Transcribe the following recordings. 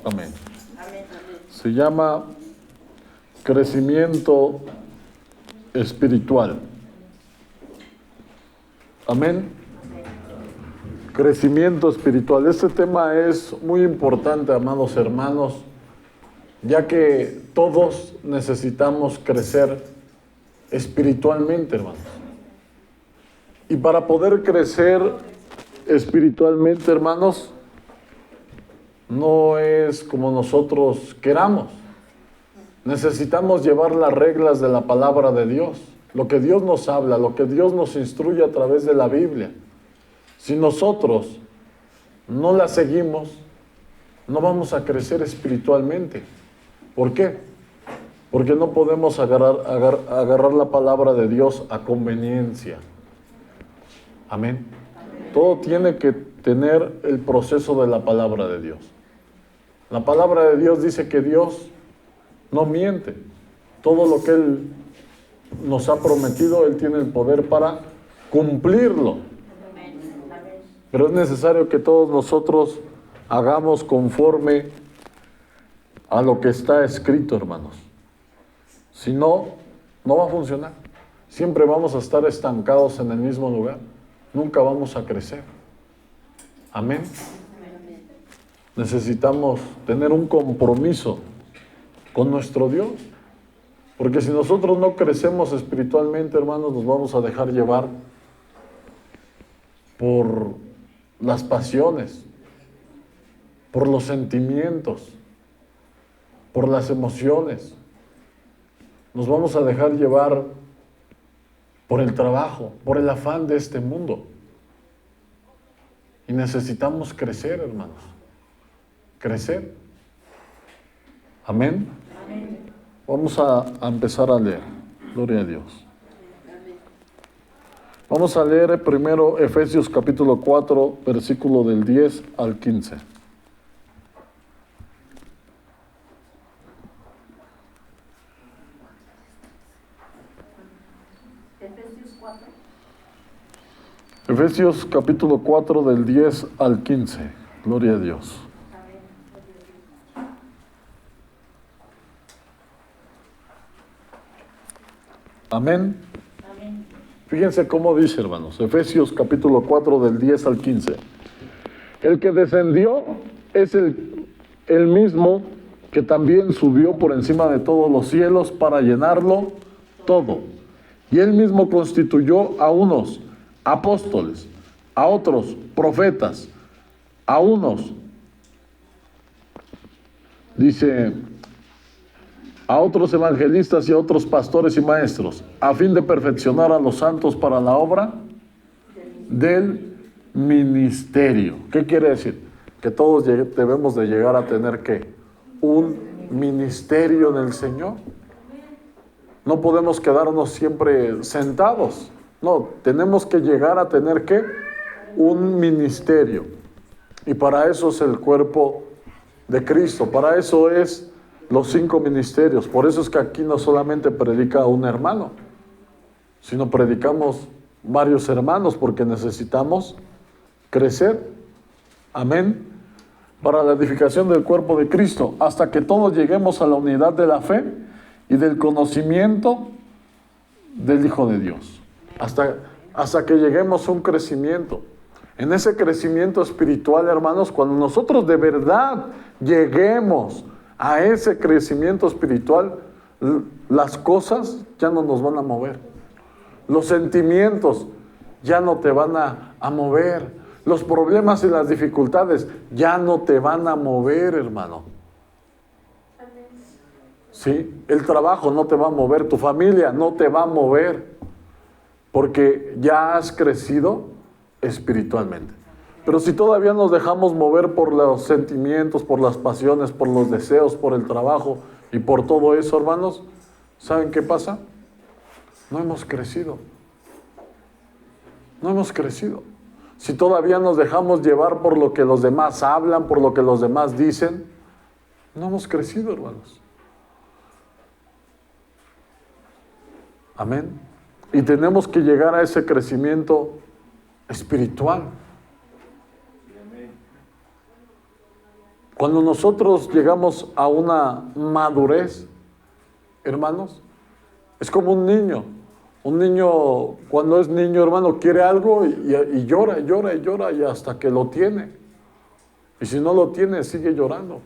Amén. Se llama crecimiento espiritual. Amén. Crecimiento espiritual. Este tema es muy importante, amados hermanos, ya que todos necesitamos crecer espiritualmente, hermanos. Y para poder crecer espiritualmente, hermanos, no es como nosotros queramos. Necesitamos llevar las reglas de la palabra de Dios, lo que Dios nos habla, lo que Dios nos instruye a través de la Biblia. Si nosotros no la seguimos, no vamos a crecer espiritualmente. ¿Por qué? Porque no podemos agarrar la palabra de Dios a conveniencia. Amén. Todo tiene que tener el proceso de la palabra de Dios. La palabra de Dios dice que Dios no miente. Todo lo que Él nos ha prometido, Él tiene el poder para cumplirlo. Pero es necesario que todos nosotros hagamos conforme a lo que está escrito, hermanos. Si no, no va a funcionar. Siempre vamos a estar estancados en el mismo lugar. Nunca vamos a crecer. Amén. Necesitamos tener un compromiso con nuestro Dios. Porque si nosotros no crecemos espiritualmente, hermanos, nos vamos a dejar llevar por las pasiones, por los sentimientos, por las emociones. Nos vamos a dejar llevar por el trabajo, por el afán de este mundo. Y necesitamos crecer, hermanos. Crecer. Amén. Amén. Vamos a empezar a leer. Gloria a Dios. Vamos a leer primero Efesios capítulo 4, versículo del 10 al 15. Efesios capítulo 4 del 10 al 15. Gloria a Dios. Amén. Amén. Fíjense cómo dice, hermanos. Efesios capítulo 4 del 10 al 15. El que descendió es el mismo que también subió por encima de todos los cielos para llenarlo todo. Y él mismo constituyó a unos apóstoles, a otros profetas, a unos, dice, a otros evangelistas y a otros pastores y maestros, a fin de perfeccionar a los santos para la obra del ministerio. ¿Qué quiere decir? Que todos debemos de llegar a tener, ¿qué? Un ministerio en el Señor. No podemos quedarnos siempre sentados. No, tenemos que llegar a tener, ¿qué? Un ministerio. Y para eso es el cuerpo de Cristo. Para eso es los 5 ministerios. Por eso es que aquí no solamente predica un hermano, sino predicamos varios hermanos, porque necesitamos crecer. Amén. Para la edificación del cuerpo de Cristo, hasta que todos lleguemos a la unidad de la fe y del conocimiento del Hijo de Dios. Hasta que lleguemos a un crecimiento. En ese crecimiento espiritual, hermanos, cuando nosotros de verdad lleguemos a ese crecimiento espiritual, las cosas ya no nos van a mover. Los sentimientos ya no te van a mover. Los problemas y las dificultades ya no te van a mover, hermano. Sí, el trabajo no te va a mover, tu familia no te va a mover, porque ya has crecido espiritualmente. Pero si todavía nos dejamos mover por los sentimientos, por las pasiones, por los deseos, por el trabajo y por todo eso, hermanos, ¿saben qué pasa? No hemos crecido. No hemos crecido. Si todavía nos dejamos llevar por lo que los demás hablan, por lo que los demás dicen, no hemos crecido, hermanos. Amén. Y tenemos que llegar a ese crecimiento espiritual. Cuando nosotros llegamos a una madurez, hermanos, es como un niño. Un niño, cuando es niño, hermano, quiere algo y llora, y llora, y llora, y hasta que lo tiene. Y si no lo tiene, sigue llorando.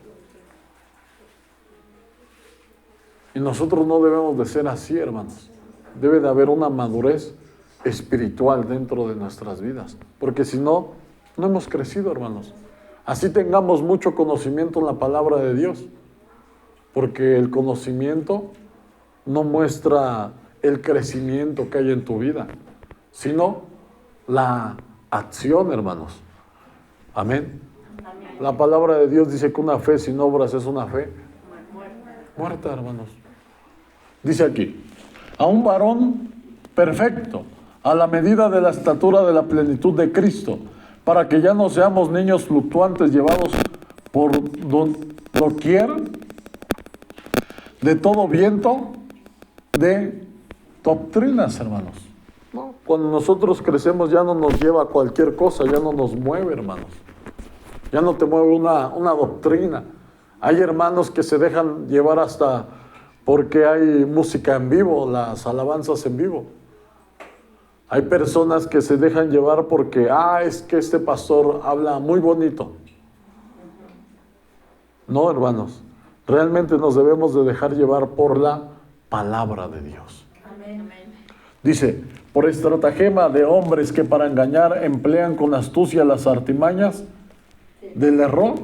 Y nosotros no debemos de ser así, hermanos. Debe de haber una madurez espiritual dentro de nuestras vidas. Porque si no, no hemos crecido, hermanos. Así tengamos mucho conocimiento en la palabra de Dios. Porque el conocimiento no muestra el crecimiento que hay en tu vida, sino la acción, hermanos. Amén. La palabra de Dios dice que una fe sin obras es una fe muerta, hermanos. Dice aquí, a un varón perfecto, a la medida de la estatura de la plenitud de Cristo, para que ya no seamos niños fluctuantes llevados por doquier de todo viento de doctrinas, hermanos. ¿No? Cuando nosotros crecemos ya no nos lleva a cualquier cosa, ya no nos mueve, hermanos. Ya no te mueve una doctrina. Hay hermanos que se dejan llevar hasta porque hay música en vivo, las alabanzas en vivo. Hay personas que se dejan llevar porque, es que este pastor habla muy bonito. No, hermanos. Realmente nos debemos de dejar llevar por la palabra de Dios. Amén. Dice, por estratagema de hombres que para engañar emplean con astucia las artimañas del error,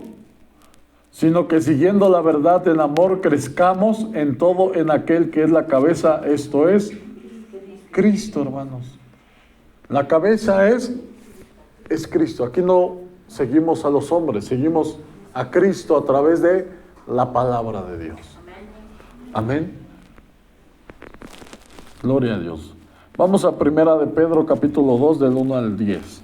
sino que siguiendo la verdad en amor crezcamos en todo en aquel que es la cabeza, esto es Cristo, hermanos. La cabeza es Cristo. Aquí no seguimos a los hombres, seguimos a Cristo a través de la palabra de Dios. Amén. Gloria a Dios. Vamos a Primera de Pedro, capítulo 2, del 1 al 10.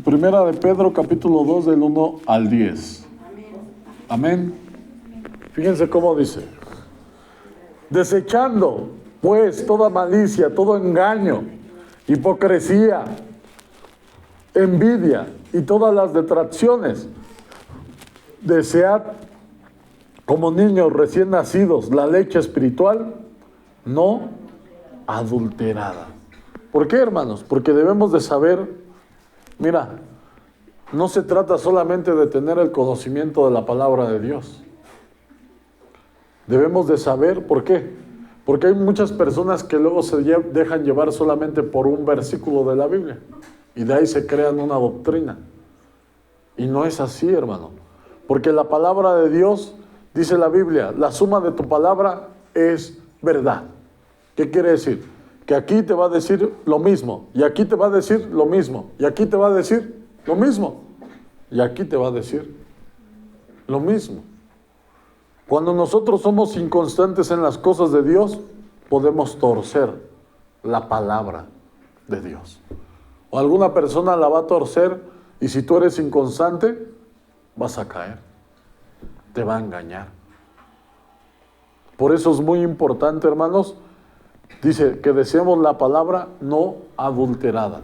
Primera de Pedro, capítulo 2, del 1 al 10. Amén. Fíjense cómo dice. Desechando, pues, toda malicia, todo engaño, hipocresía, envidia y todas las detracciones, desead, como niños recién nacidos, la leche espiritual no adulterada. ¿Por qué, hermanos? Porque debemos de saber. Mira, no se trata solamente de tener el conocimiento de la palabra de Dios. Debemos de saber por qué. Porque hay muchas personas que luego se dejan llevar solamente por un versículo de la Biblia. Y de ahí se crean una doctrina. Y no es así, hermano. Porque la palabra de Dios, dice la Biblia, la suma de tu palabra es verdad. ¿Qué quiere decir? Que aquí te va a decir lo mismo, y aquí te va a decir lo mismo, y aquí te va a decir lo mismo, y aquí te va a decir lo mismo. Cuando nosotros somos inconstantes en las cosas de Dios, podemos torcer la palabra de Dios. O alguna persona la va a torcer, y si tú eres inconstante, vas a caer, te va a engañar. Por eso es muy importante, hermanos. Dice que deseemos la palabra no adulterada.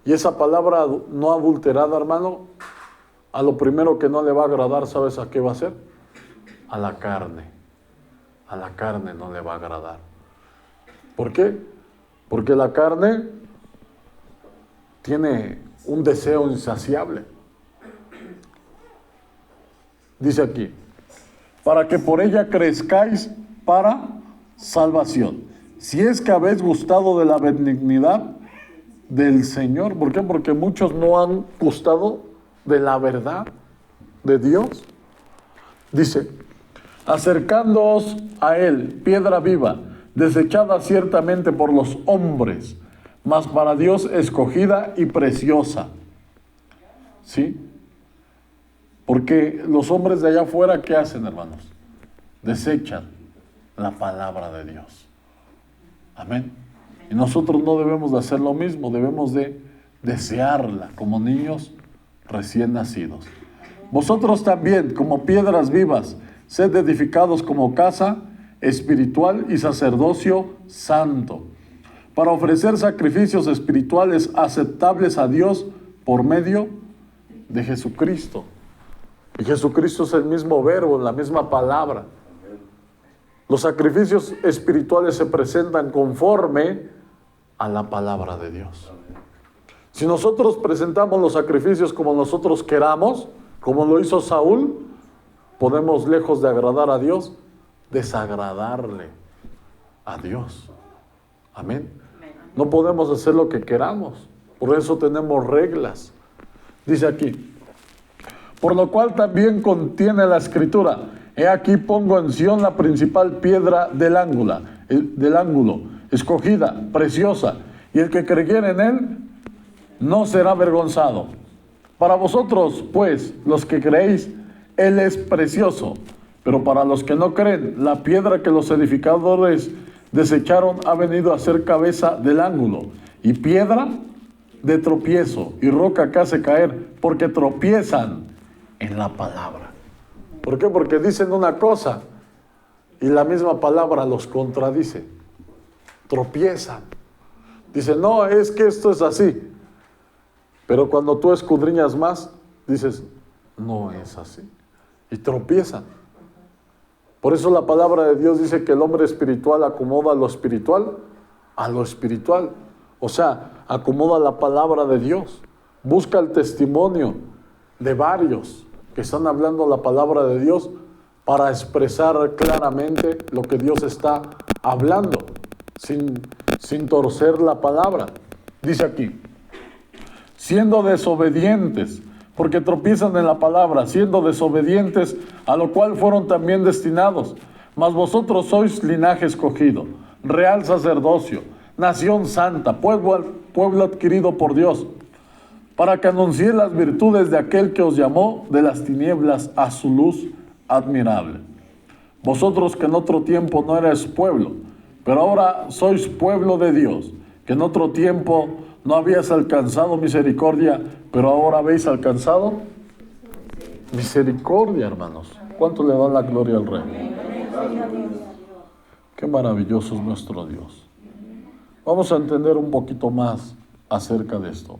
Y esa palabra no adulterada, hermano, a lo primero que no le va a agradar, ¿sabes a qué va a ser? A la carne. A la carne no le va a agradar. ¿Por qué? Porque la carne tiene un deseo insaciable. Dice aquí, para que por ella crezcáis para salvación. Si es que habéis gustado de la benignidad del Señor. ¿Por qué? Porque muchos no han gustado de la verdad de Dios. Dice, acercándoos a Él, piedra viva, desechada ciertamente por los hombres, mas para Dios escogida y preciosa. ¿Sí? Porque los hombres de allá afuera, ¿qué hacen, hermanos? Desechan la palabra de Dios. Amén. Y nosotros no debemos de hacer lo mismo, debemos de desearla como niños recién nacidos. Vosotros también, como piedras vivas, sed edificados como casa espiritual y sacerdocio santo, para ofrecer sacrificios espirituales aceptables a Dios por medio de Jesucristo. Y Jesucristo es el mismo verbo, la misma palabra. Los sacrificios espirituales se presentan conforme a la palabra de Dios. Si nosotros presentamos los sacrificios como nosotros queramos, como lo hizo Saúl, podemos, lejos de agradar a Dios, desagradarle a Dios. Amén. No podemos hacer lo que queramos. Por eso tenemos reglas. Dice aquí, por lo cual también contiene la Escritura: he aquí pongo en Sión la principal piedra del ángulo, escogida, preciosa, y el que creyere en él no será avergonzado. Para vosotros, pues, los que creéis, él es precioso, pero para los que no creen, la piedra que los edificadores desecharon ha venido a ser cabeza del ángulo, y piedra de tropiezo, y roca que hace caer, porque tropiezan en la palabra. ¿Por qué? Porque dicen una cosa y la misma palabra los contradice. Tropiezan. Dicen, no, es que esto es así. Pero cuando tú escudriñas más, dices, no es así. Y tropiezan. Por eso la palabra de Dios dice que el hombre espiritual acomoda lo espiritual a lo espiritual. O sea, acomoda la palabra de Dios. Busca el testimonio de varios que están hablando la palabra de Dios para expresar claramente lo que Dios está hablando, sin torcer la palabra. Dice aquí, siendo desobedientes, porque tropiezan en la palabra, siendo desobedientes, a lo cual fueron también destinados. Mas vosotros sois linaje escogido, real sacerdocio, nación santa, pueblo adquirido por Dios, para que anunciéis las virtudes de aquel que os llamó de las tinieblas a su luz admirable. Vosotros que en otro tiempo no erais pueblo, pero ahora sois pueblo de Dios, que en otro tiempo no habíais alcanzado misericordia, pero ahora habéis alcanzado misericordia, hermanos. ¿Cuánto le dan la gloria al Rey? Qué maravilloso es nuestro Dios. Vamos a entender un poquito más acerca de esto.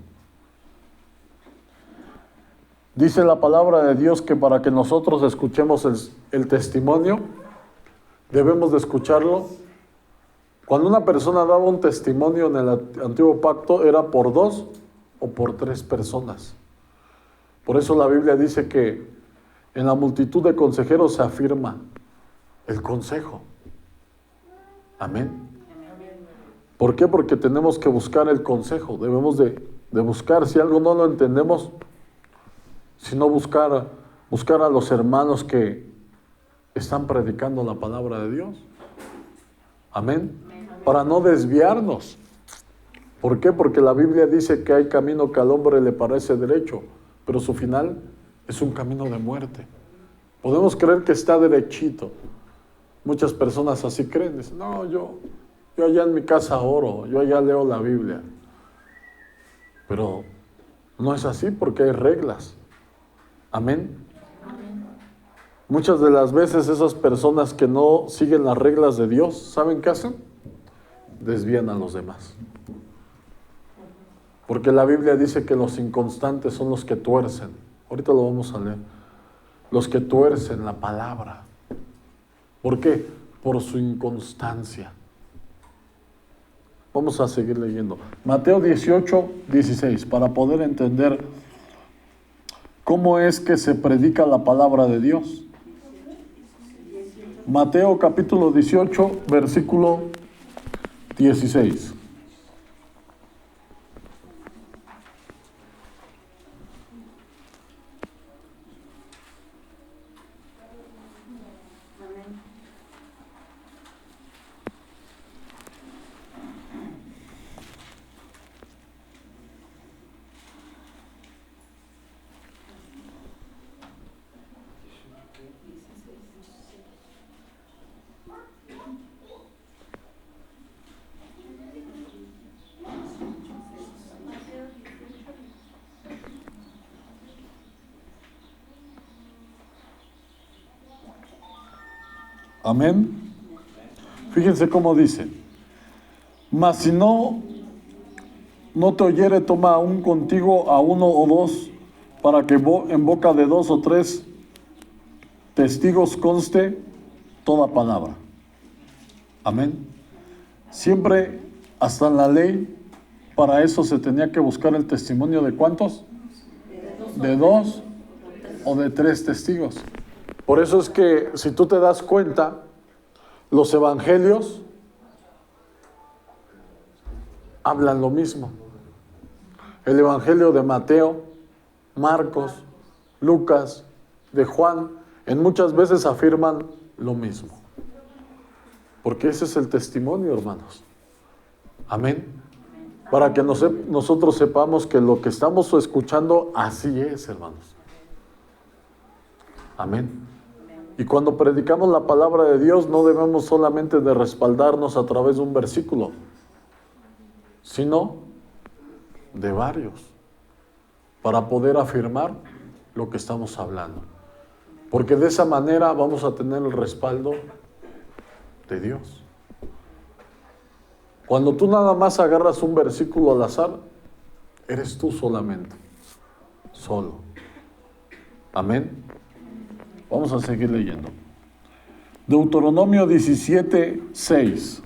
Dice la palabra de Dios que para que nosotros escuchemos el testimonio, debemos de escucharlo. Cuando una persona daba un testimonio en el antiguo pacto, era por 2 o por 3 personas. Por eso la Biblia dice que en la multitud de consejeros se afirma el consejo. Amén. ¿Por qué? Porque tenemos que buscar el consejo. Debemos de buscar, si algo no lo entendemos, sino buscar a los hermanos que están predicando la palabra de Dios. Amén. Para no desviarnos. ¿Por qué? Porque la Biblia dice que hay camino que al hombre le parece derecho, pero su final es un camino de muerte. Podemos creer que está derechito. Muchas personas así creen. Dicen, no, yo allá en mi casa oro, yo allá leo la Biblia. Pero no es así porque hay reglas. Amén. Muchas de las veces esas personas que no siguen las reglas de Dios, ¿saben qué hacen? Desvían a los demás. Porque la Biblia dice que los inconstantes son los que tuercen. Ahorita lo vamos a leer. Los que tuercen la palabra. ¿Por qué? Por su inconstancia. Vamos a seguir leyendo. Mateo 18, 16, para poder entender cómo es que se predica la palabra de Dios. Mateo capítulo 18, versículo 16. Amén. Fíjense cómo dice: mas si no te oyere, toma aún contigo a uno o dos, para que en boca de 2 o 3 testigos conste toda palabra. Amén. Siempre, hasta en la ley, para eso se tenía que buscar el testimonio de ¿cuántos? De 2 o de 3 testigos. Por eso es que, si tú te das cuenta, los evangelios hablan lo mismo. El evangelio de Mateo, Marcos, Lucas, de Juan, en muchas veces afirman lo mismo. Porque ese es el testimonio, hermanos. Amén. Para que nosotros sepamos que lo que estamos escuchando así es, hermanos. Amén. Y cuando predicamos la palabra de Dios, no debemos solamente de respaldarnos a través de un versículo, sino de varios, para poder afirmar lo que estamos hablando. Porque de esa manera vamos a tener el respaldo de Dios. Cuando tú nada más agarras un versículo al azar, eres tú solamente, solo. Amén. Vamos a seguir leyendo. Deuteronomio 17, 6.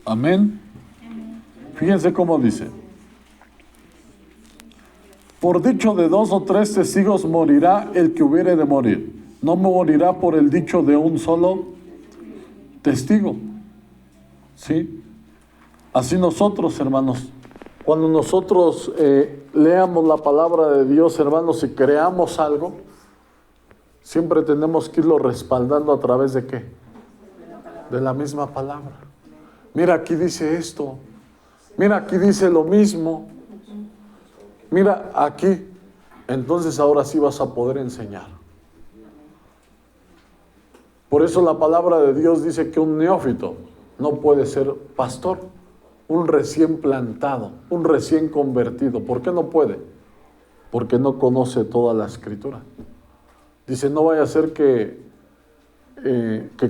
Amén. Fíjense cómo dice: por dicho de 2 o 3 testigos morirá el que hubiere de morir. No morirá por el dicho de un solo testigo. ¿Sí? Así nosotros, hermanos, cuando nosotros leamos la palabra de Dios, hermanos, y creamos algo, siempre tenemos que irlo respaldando a través de ¿qué? De la misma palabra. Mira, aquí dice esto. Mira, aquí dice lo mismo. Mira, aquí. Entonces ahora sí vas a poder enseñar. Por eso la palabra de Dios dice que un neófito no puede ser pastor. Un recién plantado, un recién convertido. ¿Por qué no puede? Porque no conoce toda la Escritura. Dice, no vaya a ser que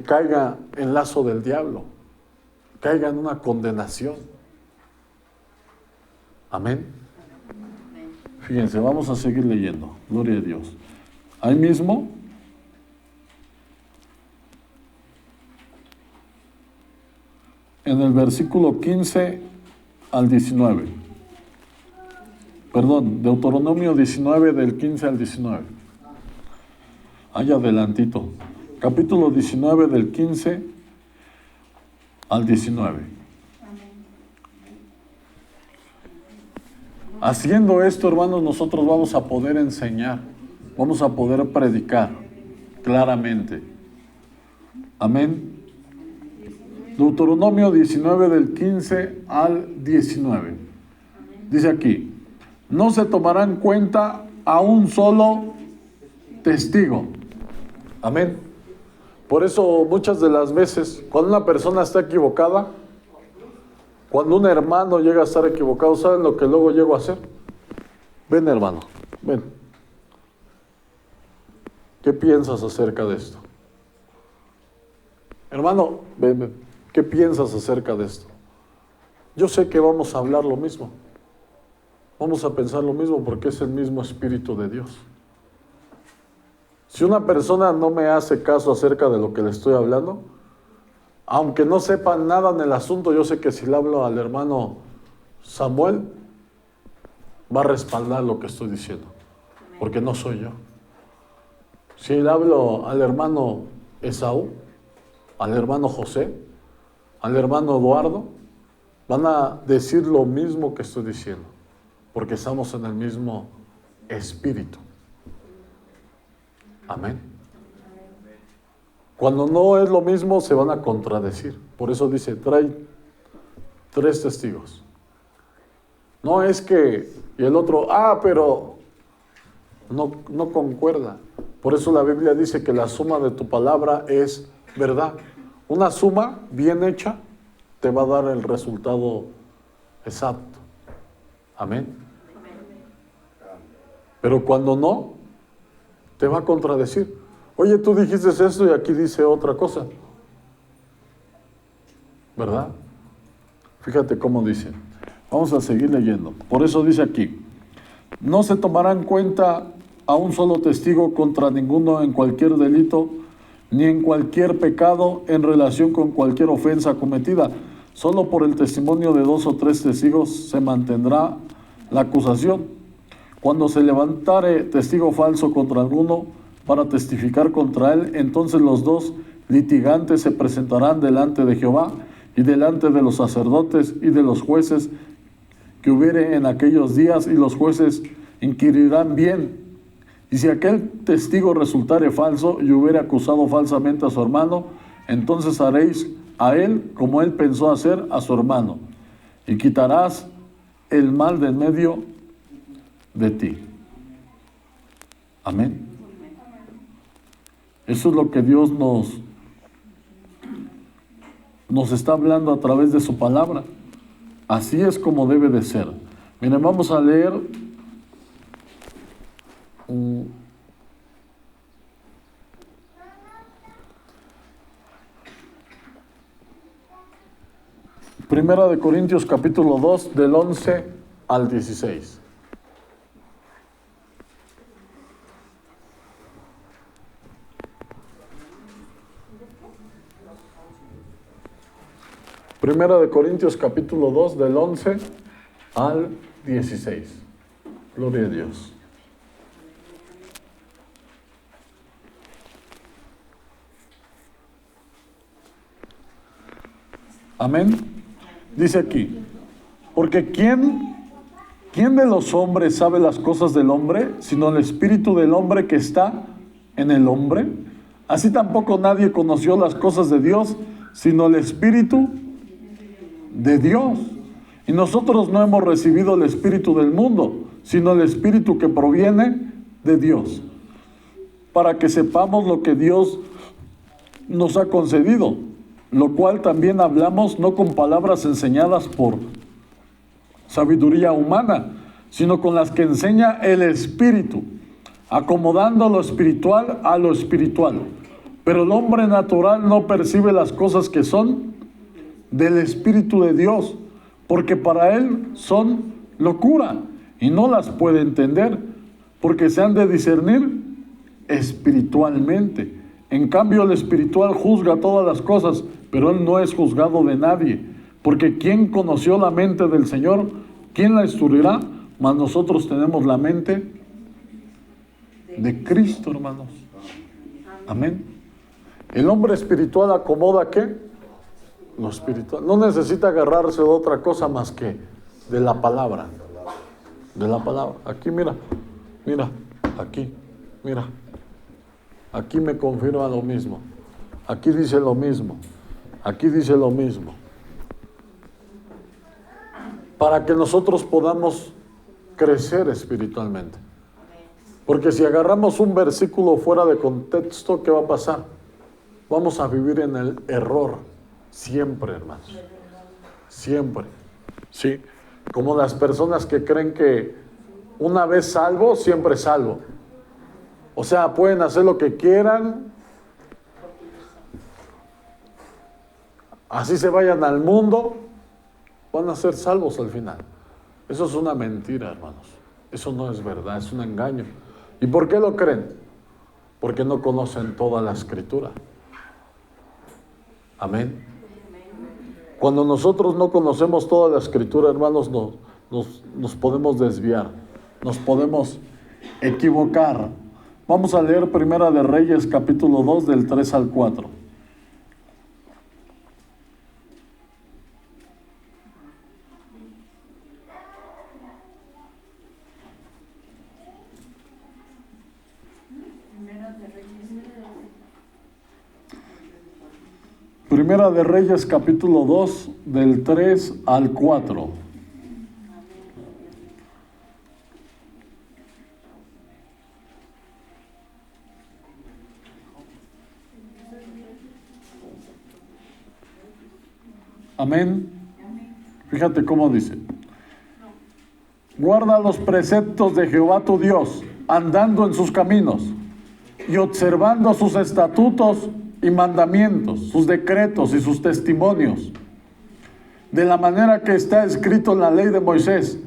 caiga en lazo del diablo, caiga en una condenación. Amén. Fíjense, vamos a seguir leyendo. Gloria a Dios. Ahí mismo, en el versículo 15 al 19. Perdón, Deuteronomio 19, del 15 al 19. Ahí adelantito. Capítulo 19, del 15 al 19. Haciendo esto, hermanos, nosotros vamos a poder enseñar, vamos a poder predicar claramente. Amén. Deuteronomio 19, del 15 al 19. Dice aquí: no se tomará en cuenta a un solo testigo. Amén. Por eso muchas de las veces, cuando una persona está equivocada, cuando un hermano llega a estar equivocado, ¿saben lo que luego llego a hacer? Ven, hermano, ven. ¿Qué piensas acerca de esto? Hermano, ven, ven. ¿Qué piensas acerca de esto? Yo sé que vamos a hablar lo mismo. Vamos a pensar lo mismo porque es el mismo Espíritu de Dios. Si una persona no me hace caso acerca de lo que le estoy hablando, aunque no sepa nada en el asunto, yo sé que si le hablo al hermano Samuel, va a respaldar lo que estoy diciendo, porque no soy yo. Si le hablo al hermano Esaú, al hermano José, al hermano Eduardo, van a decir lo mismo que estoy diciendo, porque estamos en el mismo espíritu. Amén. Cuando no es lo mismo, se van a contradecir. Por eso dice, trae 3 testigos. No es que, y el otro, pero no concuerda. Por eso la Biblia dice que la suma de tu palabra es verdad. Una suma bien hecha te va a dar el resultado exacto. Amén. Pero cuando no, te va a contradecir. Oye, tú dijiste esto y aquí dice otra cosa. ¿Verdad? Fíjate cómo dice. Vamos a seguir leyendo. Por eso dice aquí, no se tomará en cuenta a un solo testigo contra ninguno en cualquier delito, ni en cualquier pecado en relación con cualquier ofensa cometida. Solo por el testimonio de 2 o 3 testigos se mantendrá la acusación. Cuando se levantare testigo falso contra alguno para testificar contra él, entonces los 2 litigantes se presentarán delante de Jehová y delante de los sacerdotes y de los jueces que hubiere en aquellos días, y los jueces inquirirán bien. Y si aquel testigo resultare falso y hubiere acusado falsamente a su hermano, entonces haréis a él como él pensó hacer a su hermano, y quitarás el mal de en medio de ti. Amén. Eso es lo que Dios nos está hablando a través de su palabra. Así es como debe de ser. Miren, vamos a leer Primera de Corintios capítulo 2 del 11 al 16. Primera de Corintios capítulo 2 del 11 al 16. Gloria a Dios. Amén. Dice aquí, porque ¿quién de los hombres sabe las cosas del hombre, sino el espíritu del hombre que está en el hombre? Así tampoco nadie conoció las cosas de Dios, sino el espíritu de Dios. Y nosotros no hemos recibido el espíritu del mundo, sino el espíritu que proviene de Dios, para que sepamos lo que Dios nos ha concedido, lo cual también hablamos no con palabras enseñadas por sabiduría humana, sino con las que enseña el Espíritu, acomodando lo espiritual a lo espiritual. Pero el hombre natural no percibe las cosas que son del Espíritu de Dios, porque para él son locura, y no las puede entender, porque se han de discernir espiritualmente. En cambio, el espiritual juzga todas las cosas, pero él no es juzgado de nadie, porque ¿quién conoció la mente del Señor? ¿Quién la instruirá? Mas nosotros tenemos la mente de Cristo, hermanos. Amén. El hombre espiritual acomoda ¿qué? Lo espiritual. No necesita agarrarse de otra cosa más que de la palabra. De la palabra. Aquí mira, aquí, mira. Aquí me confirma lo mismo. Aquí dice lo mismo. Aquí dice lo mismo. Para que nosotros podamos crecer espiritualmente. Porque si agarramos un versículo fuera de contexto, ¿qué va a pasar? Vamos a vivir en el error. Siempre, hermanos. Siempre. Sí. Como las personas que creen que una vez salvo, siempre salvo. O sea, pueden hacer lo que quieran, así se vayan al mundo, van a ser salvos al final. Eso es una mentira, hermanos. Eso no es verdad, es un engaño. ¿Y por qué lo creen? Porque no conocen toda la Escritura. Amén. Cuando nosotros no conocemos toda la Escritura, hermanos, nos podemos desviar, nos podemos equivocar. Vamos a leer Primera de Reyes, capítulo 2, del 3 al 4. Primera de Reyes Primera de Reyes, capítulo 2, del 3 al 4. Amén. Fíjate cómo dice. Guarda los preceptos de Jehová tu Dios, andando en sus caminos y observando sus estatutos y mandamientos, sus decretos y sus testimonios, de la manera que está escrito en la ley de Moisés,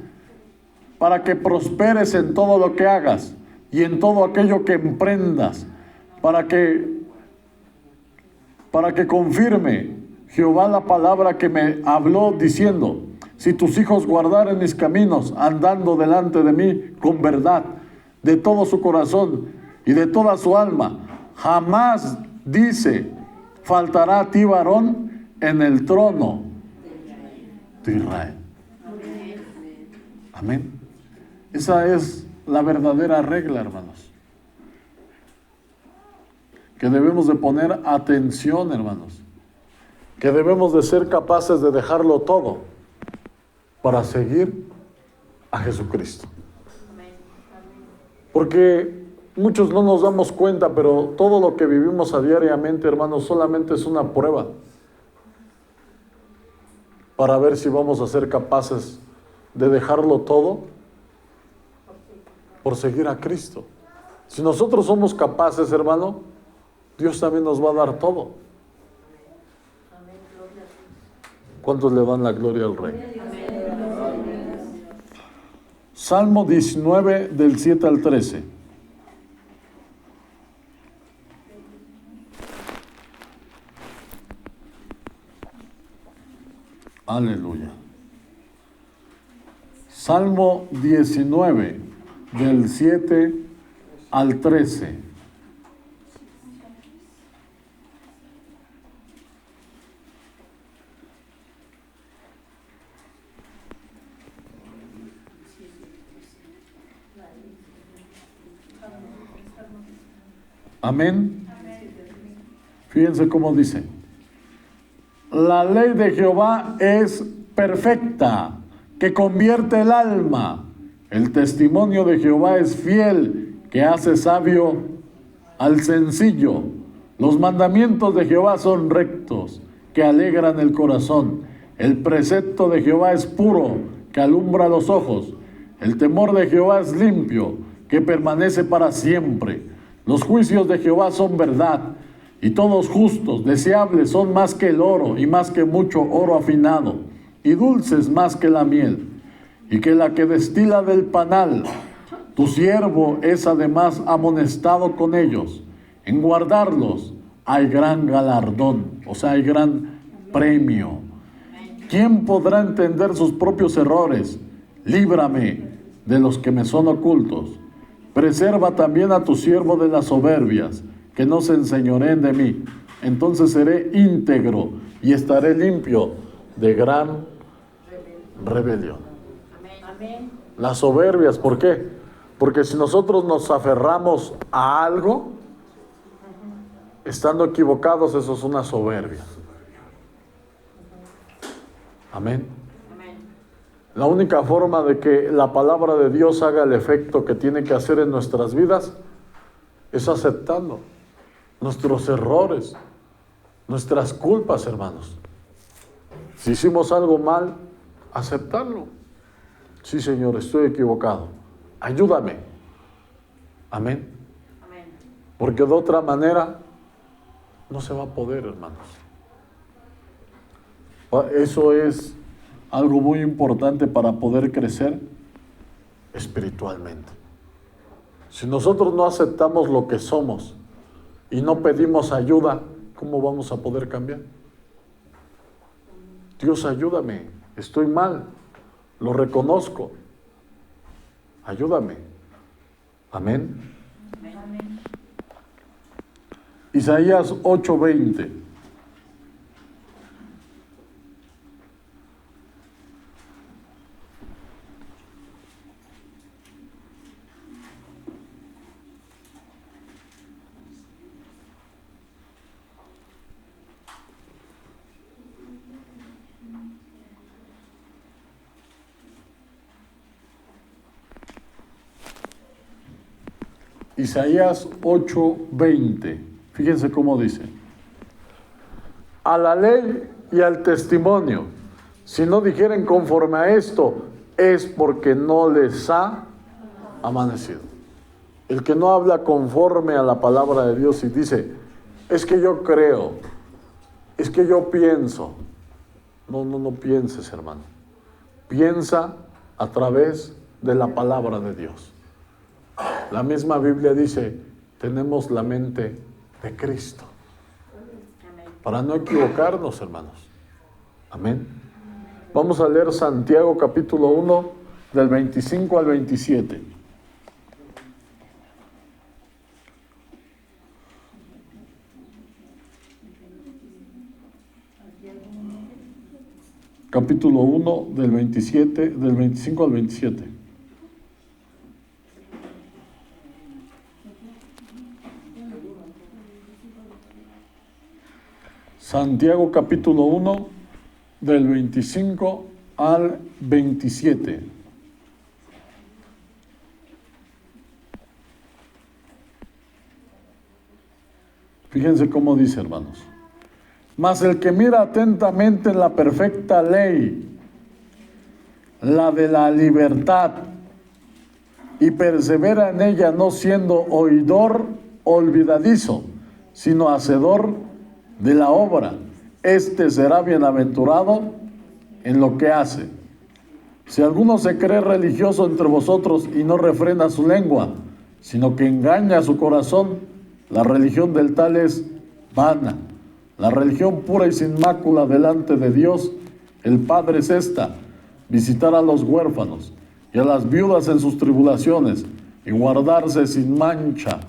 para que prosperes en todo lo que hagas y en todo aquello que emprendas, para que confirme Jehová la palabra que me habló diciendo: si tus hijos guardaren mis caminos, andando delante de mí con verdad, de todo su corazón y de toda su alma, jamás, dice, faltará a ti varón en el trono de Israel. Amén. Esa es la verdadera regla, hermanos, que debemos de poner atención, hermanos, que debemos de ser capaces de dejarlo todo para seguir a Jesucristo. Porque muchos no nos damos cuenta, pero todo lo que vivimos a diariamente, hermanos, solamente es una prueba para ver si vamos a ser capaces de dejarlo todo por seguir a Cristo. Si nosotros somos capaces, hermano, Dios también nos va a dar todo. ¿Cuántos le dan la gloria al Rey? Salmo 19, del 7 al 13. Aleluya. Salmo 19, del 7 al 13. Amén. Fíjense cómo dice. La ley de Jehová es perfecta, que convierte el alma. El testimonio de Jehová es fiel, que hace sabio al sencillo. Los mandamientos de Jehová son rectos, que alegran el corazón. El precepto de Jehová es puro, que alumbra los ojos. El temor de Jehová es limpio, que permanece para siempre. Los juicios de Jehová son verdad, y todos justos, deseables son más que el oro, y más que mucho oro afinado, y dulces más que la miel, y que la que destila del panal. Tu siervo es además amonestado con ellos. En guardarlos hay gran galardón, o sea, hay gran premio. ¿Quién podrá entender sus propios errores? Líbrame de los que me son ocultos. Preserva también a tu siervo de las soberbias, que no se enseñoreen de mí. Entonces seré íntegro y estaré limpio de gran rebelión. Amén. Las soberbias, ¿por qué? Porque si nosotros nos aferramos a algo, estando equivocados, eso es una soberbia. Amén. La única forma de que la palabra de Dios haga el efecto que tiene que hacer en nuestras vidas es aceptando nuestros errores, nuestras culpas, hermanos. Si hicimos algo mal, aceptarlo. Sí, Señor, estoy equivocado. Ayúdame. Amén. Porque de otra manera no se va a poder, hermanos. Eso es algo muy importante para poder crecer espiritualmente. Si nosotros no aceptamos lo que somos y no pedimos ayuda, ¿cómo vamos a poder cambiar? Dios, ayúdame, estoy mal, lo reconozco, ayúdame. Amén. Amén. Isaías 8:20. Isaías 8:20. Fíjense cómo dice. A la ley y al testimonio, si no dijeren conforme a esto, es porque no les ha amanecido. El que no habla conforme a la palabra de Dios y dice, es que yo creo, es que yo pienso. No pienses, hermano. Piensa a través de la palabra de Dios. La misma Biblia dice, tenemos la mente de Cristo. Para no equivocarnos, hermanos. Amén. Vamos a leer Santiago capítulo 1, del 25 al 27. Capítulo 1, del 25 al 27. Santiago capítulo 1, del 25 al 27. Fíjense cómo dice, hermanos. Mas el que mira atentamente en la perfecta ley, la de la libertad, y persevera en ella, no siendo oidor olvidadizo, sino hacedor de la obra, este será bienaventurado en lo que hace. Si alguno se cree religioso entre vosotros y no refrena su lengua, sino que engaña su corazón, la religión del tal es vana. La religión pura y sin mácula delante de Dios, el Padre, es esta: visitar a los huérfanos y a las viudas en sus tribulaciones, y guardarse sin mancha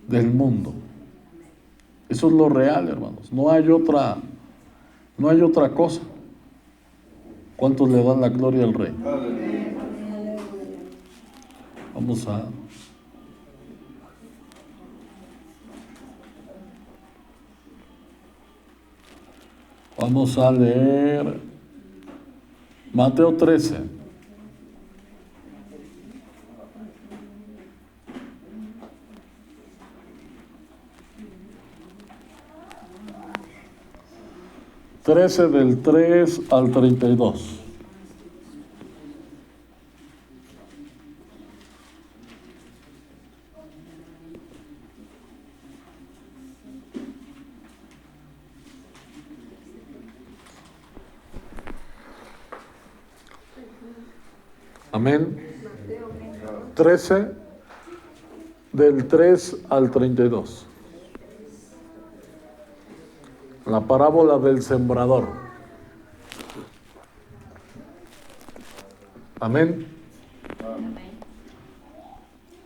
del mundo. Eso es lo real, hermanos. No hay otra cosa. ¿Cuántos le dan la gloria al Rey? Vamos a leer Mateo 13. Del 3 al 32. Amén. 13, del 3 al 32. La parábola del sembrador. Amén.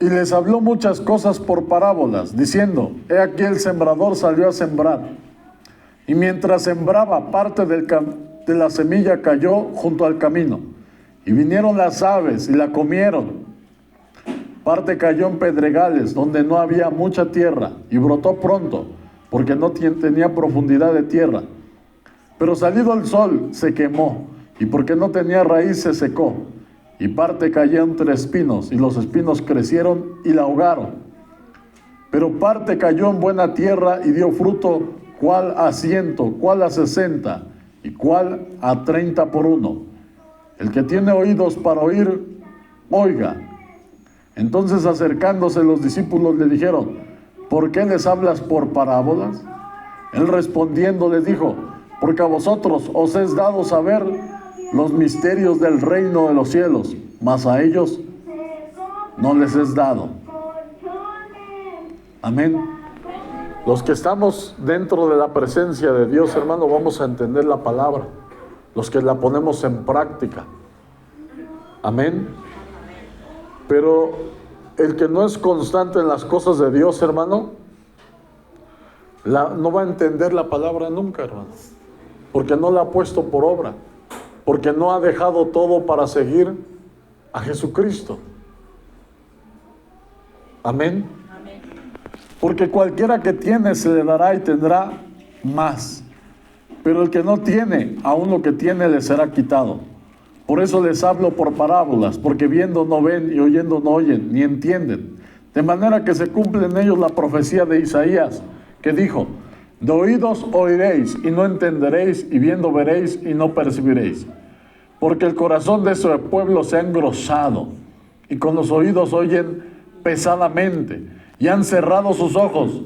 Y les habló muchas cosas por parábolas, diciendo: he aquí el sembrador salió a sembrar. Y mientras sembraba, parte de la semilla cayó junto al camino. Y vinieron las aves y la comieron. Parte cayó en pedregales, donde no había mucha tierra, y brotó pronto, porque no tenía profundidad de tierra. Pero salido el sol, se quemó, y porque no tenía raíz, se secó. Y parte cayó entre espinos, y los espinos crecieron y la ahogaron. Pero parte cayó en buena tierra, y dio fruto, cuál a 100, cuál a 60, y cuál a 30 por uno. El que tiene oídos para oír, oiga. Entonces, acercándose los discípulos, le dijeron: ¿por qué les hablas por parábolas? Él respondiendo les dijo: porque a vosotros os es dado saber los misterios del reino de los cielos, mas a ellos no les es dado. Amén. Los que estamos dentro de la presencia de Dios, hermano, vamos a entender la palabra. Los que la ponemos en práctica. Amén. Pero el que no es constante en las cosas de Dios, hermano, no va a entender la palabra nunca, hermano. Porque no la ha puesto por obra. Porque no ha dejado todo para seguir a Jesucristo. Amén. Porque cualquiera que tiene se le dará y tendrá más. Pero el que no tiene, aún lo que tiene le será quitado. Por eso les hablo por parábolas, porque viendo no ven y oyendo no oyen, ni entienden. De manera que se cumple en ellos la profecía de Isaías, que dijo: de oídos oiréis y no entenderéis, y viendo veréis y no percibiréis. Porque el corazón de ese pueblo se ha engrosado, y con los oídos oyen pesadamente, y han cerrado sus ojos,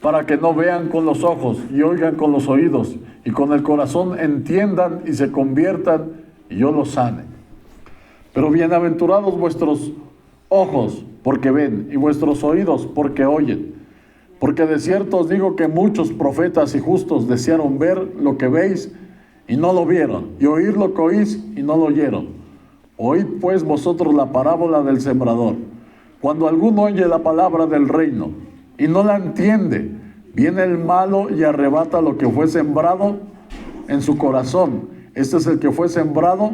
para que no vean con los ojos, y oigan con los oídos, y con el corazón entiendan y se conviertan, y yo los sane. Pero bienaventurados vuestros ojos, porque ven, y vuestros oídos, porque oyen. Porque de cierto os digo que muchos profetas y justos desearon ver lo que veis, y no lo vieron, y oír lo que oís, y no lo oyeron. Oíd pues vosotros la parábola del sembrador. Cuando alguno oye la palabra del reino, y no la entiende, viene el malo y arrebata lo que fue sembrado en su corazón. Este es el que fue sembrado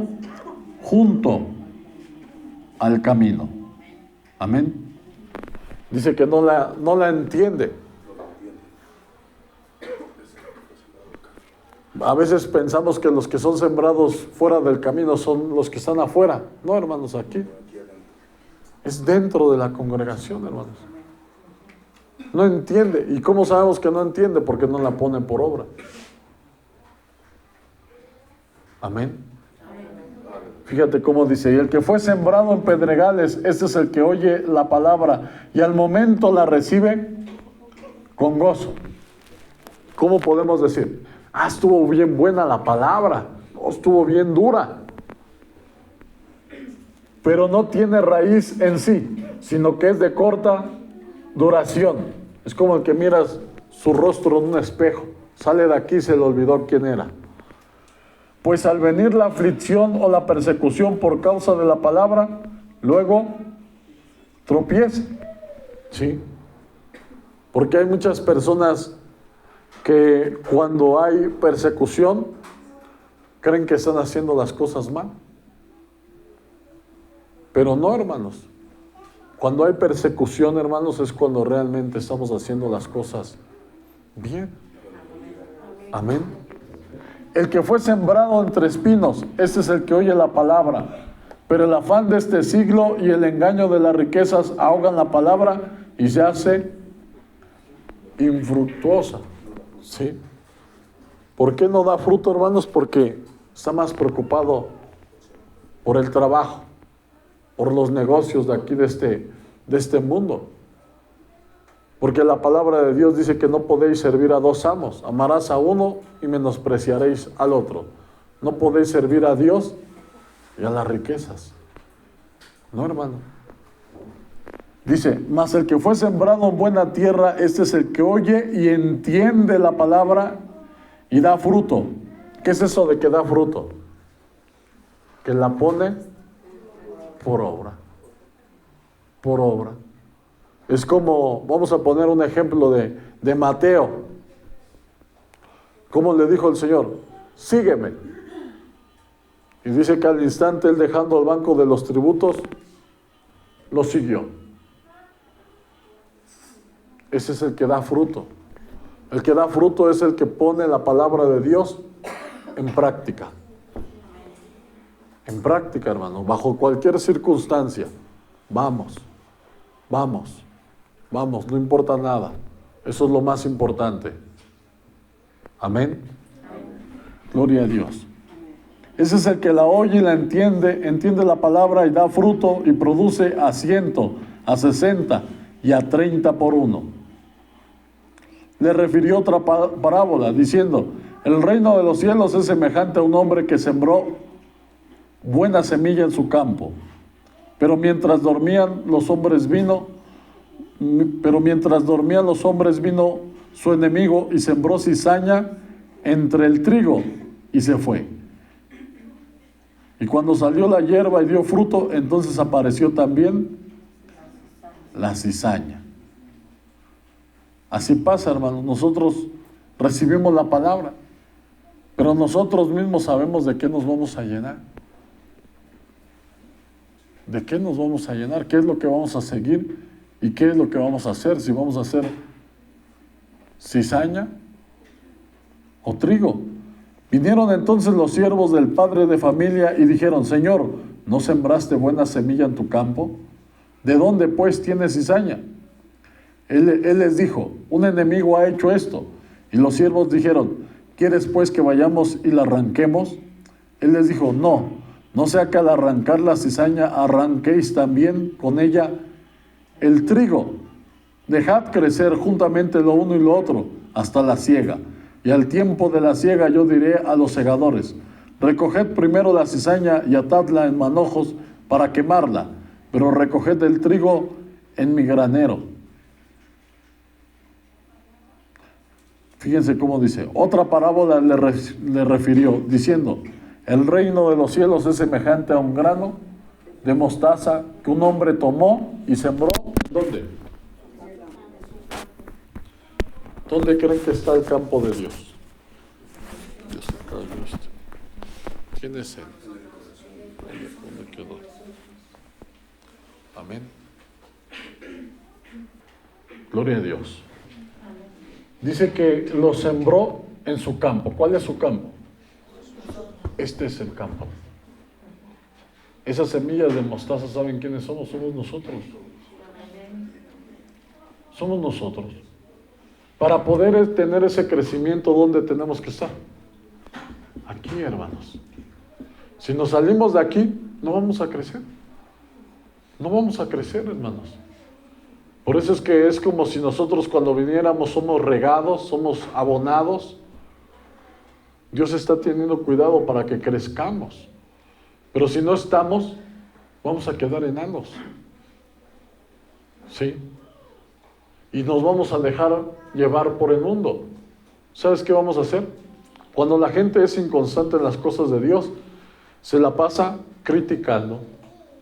junto al camino. Amén. Dice que no la entiende. A veces pensamos que los que son sembrados fuera del camino son los que están afuera. No, hermanos, aquí es dentro de la congregación, hermanos. No entiende. ¿Y cómo sabemos que no entiende? Porque no la ponen por obra. Amén. Fíjate cómo dice: y el que fue sembrado en pedregales, este es el que oye la palabra y al momento la recibe con gozo. ¿Cómo podemos decir? Estuvo bien buena la palabra, estuvo bien dura, pero no tiene raíz en sí, sino que es de corta duración. Es como el que miras su rostro en un espejo, sale de aquí y se le olvidó quién era. Pues al venir la aflicción o la persecución por causa de la palabra, luego tropieza. ¿Sí? Porque hay muchas personas que cuando hay persecución creen que están haciendo las cosas mal. Pero no, hermanos. Cuando hay persecución, hermanos, es cuando realmente estamos haciendo las cosas bien. Amén. El que fue sembrado entre espinos, este es el que oye la palabra, pero el afán de este siglo y el engaño de las riquezas ahogan la palabra y se hace infructuosa. ¿Sí? ¿Por qué no da fruto, hermanos? Porque está más preocupado por el trabajo, por los negocios de aquí, de este mundo. Porque la palabra de Dios dice que no podéis servir a dos amos. Amarás a uno y menospreciaréis al otro. No podéis servir a Dios y a las riquezas. No, hermano. Dice: mas el que fue sembrado en buena tierra, este es el que oye y entiende la palabra y da fruto. ¿Qué es eso de que da fruto? Que la pone por obra. Por obra. Es como, vamos a poner un ejemplo de Mateo. ¿Cómo le dijo el Señor? Sígueme. Y dice que al instante él, dejando el banco de los tributos, lo siguió. Ese es el que da fruto. El que da fruto es el que pone la palabra de Dios en práctica. En práctica, hermano, bajo cualquier circunstancia. Vamos, no importa nada. Eso es lo más importante. Amén. Gloria a Dios. Ese es el que la oye y la entiende la palabra y da fruto y produce a 100, a 60 y a 30 por uno. Le refirió otra parábola diciendo: el reino de los cielos es semejante a un hombre que sembró buena semilla en su campo. Pero mientras dormían los hombres vino su enemigo y sembró cizaña entre el trigo y se fue. Y cuando salió la hierba y dio fruto, entonces apareció también la cizaña. Así pasa, hermanos. Nosotros recibimos la palabra, pero nosotros mismos sabemos de qué nos vamos a llenar. ¿De qué nos vamos a llenar? ¿Qué es lo que vamos a seguir? ¿Y qué es lo que vamos a hacer? Si vamos a hacer cizaña o trigo. Vinieron entonces los siervos del padre de familia y dijeron: Señor, ¿no sembraste buena semilla en tu campo? ¿De dónde pues tiene cizaña? Él les dijo, un enemigo ha hecho esto. Y los siervos dijeron, ¿quieres pues que vayamos y la arranquemos? Él les dijo, no sea que al arrancar la cizaña arranquéis también con ella el trigo. Dejad crecer juntamente lo uno y lo otro hasta la siega. Y al tiempo de la siega yo diré a los segadores, recoged primero la cizaña y atadla en manojos para quemarla, pero recoged el trigo en mi granero. Fíjense cómo dice, otra parábola le refirió, diciendo, el reino de los cielos es semejante a un grano de mostaza que un hombre tomó y sembró. ¿Dónde? ¿Dónde creen que está el campo de Dios? ¿Quién es él? ¿Dónde quedó? Amén. Gloria a Dios. Dice que lo sembró en su campo. ¿Cuál es su campo? Este es el campo. Esas semillas de mostaza, ¿saben quiénes somos? Somos nosotros. Somos nosotros. Para poder tener ese crecimiento, ¿dónde tenemos que estar? Aquí, hermanos. Si nos salimos de aquí, no vamos a crecer. No vamos a crecer, hermanos. Por eso es que es como si nosotros cuando viniéramos somos regados, somos abonados. Dios está teniendo cuidado para que crezcamos. Pero si no estamos, vamos a quedar enanos. ¿Sí? Y nos vamos a dejar llevar por el mundo. ¿Sabes qué vamos a hacer? Cuando la gente es inconstante en las cosas de Dios, se la pasa criticando,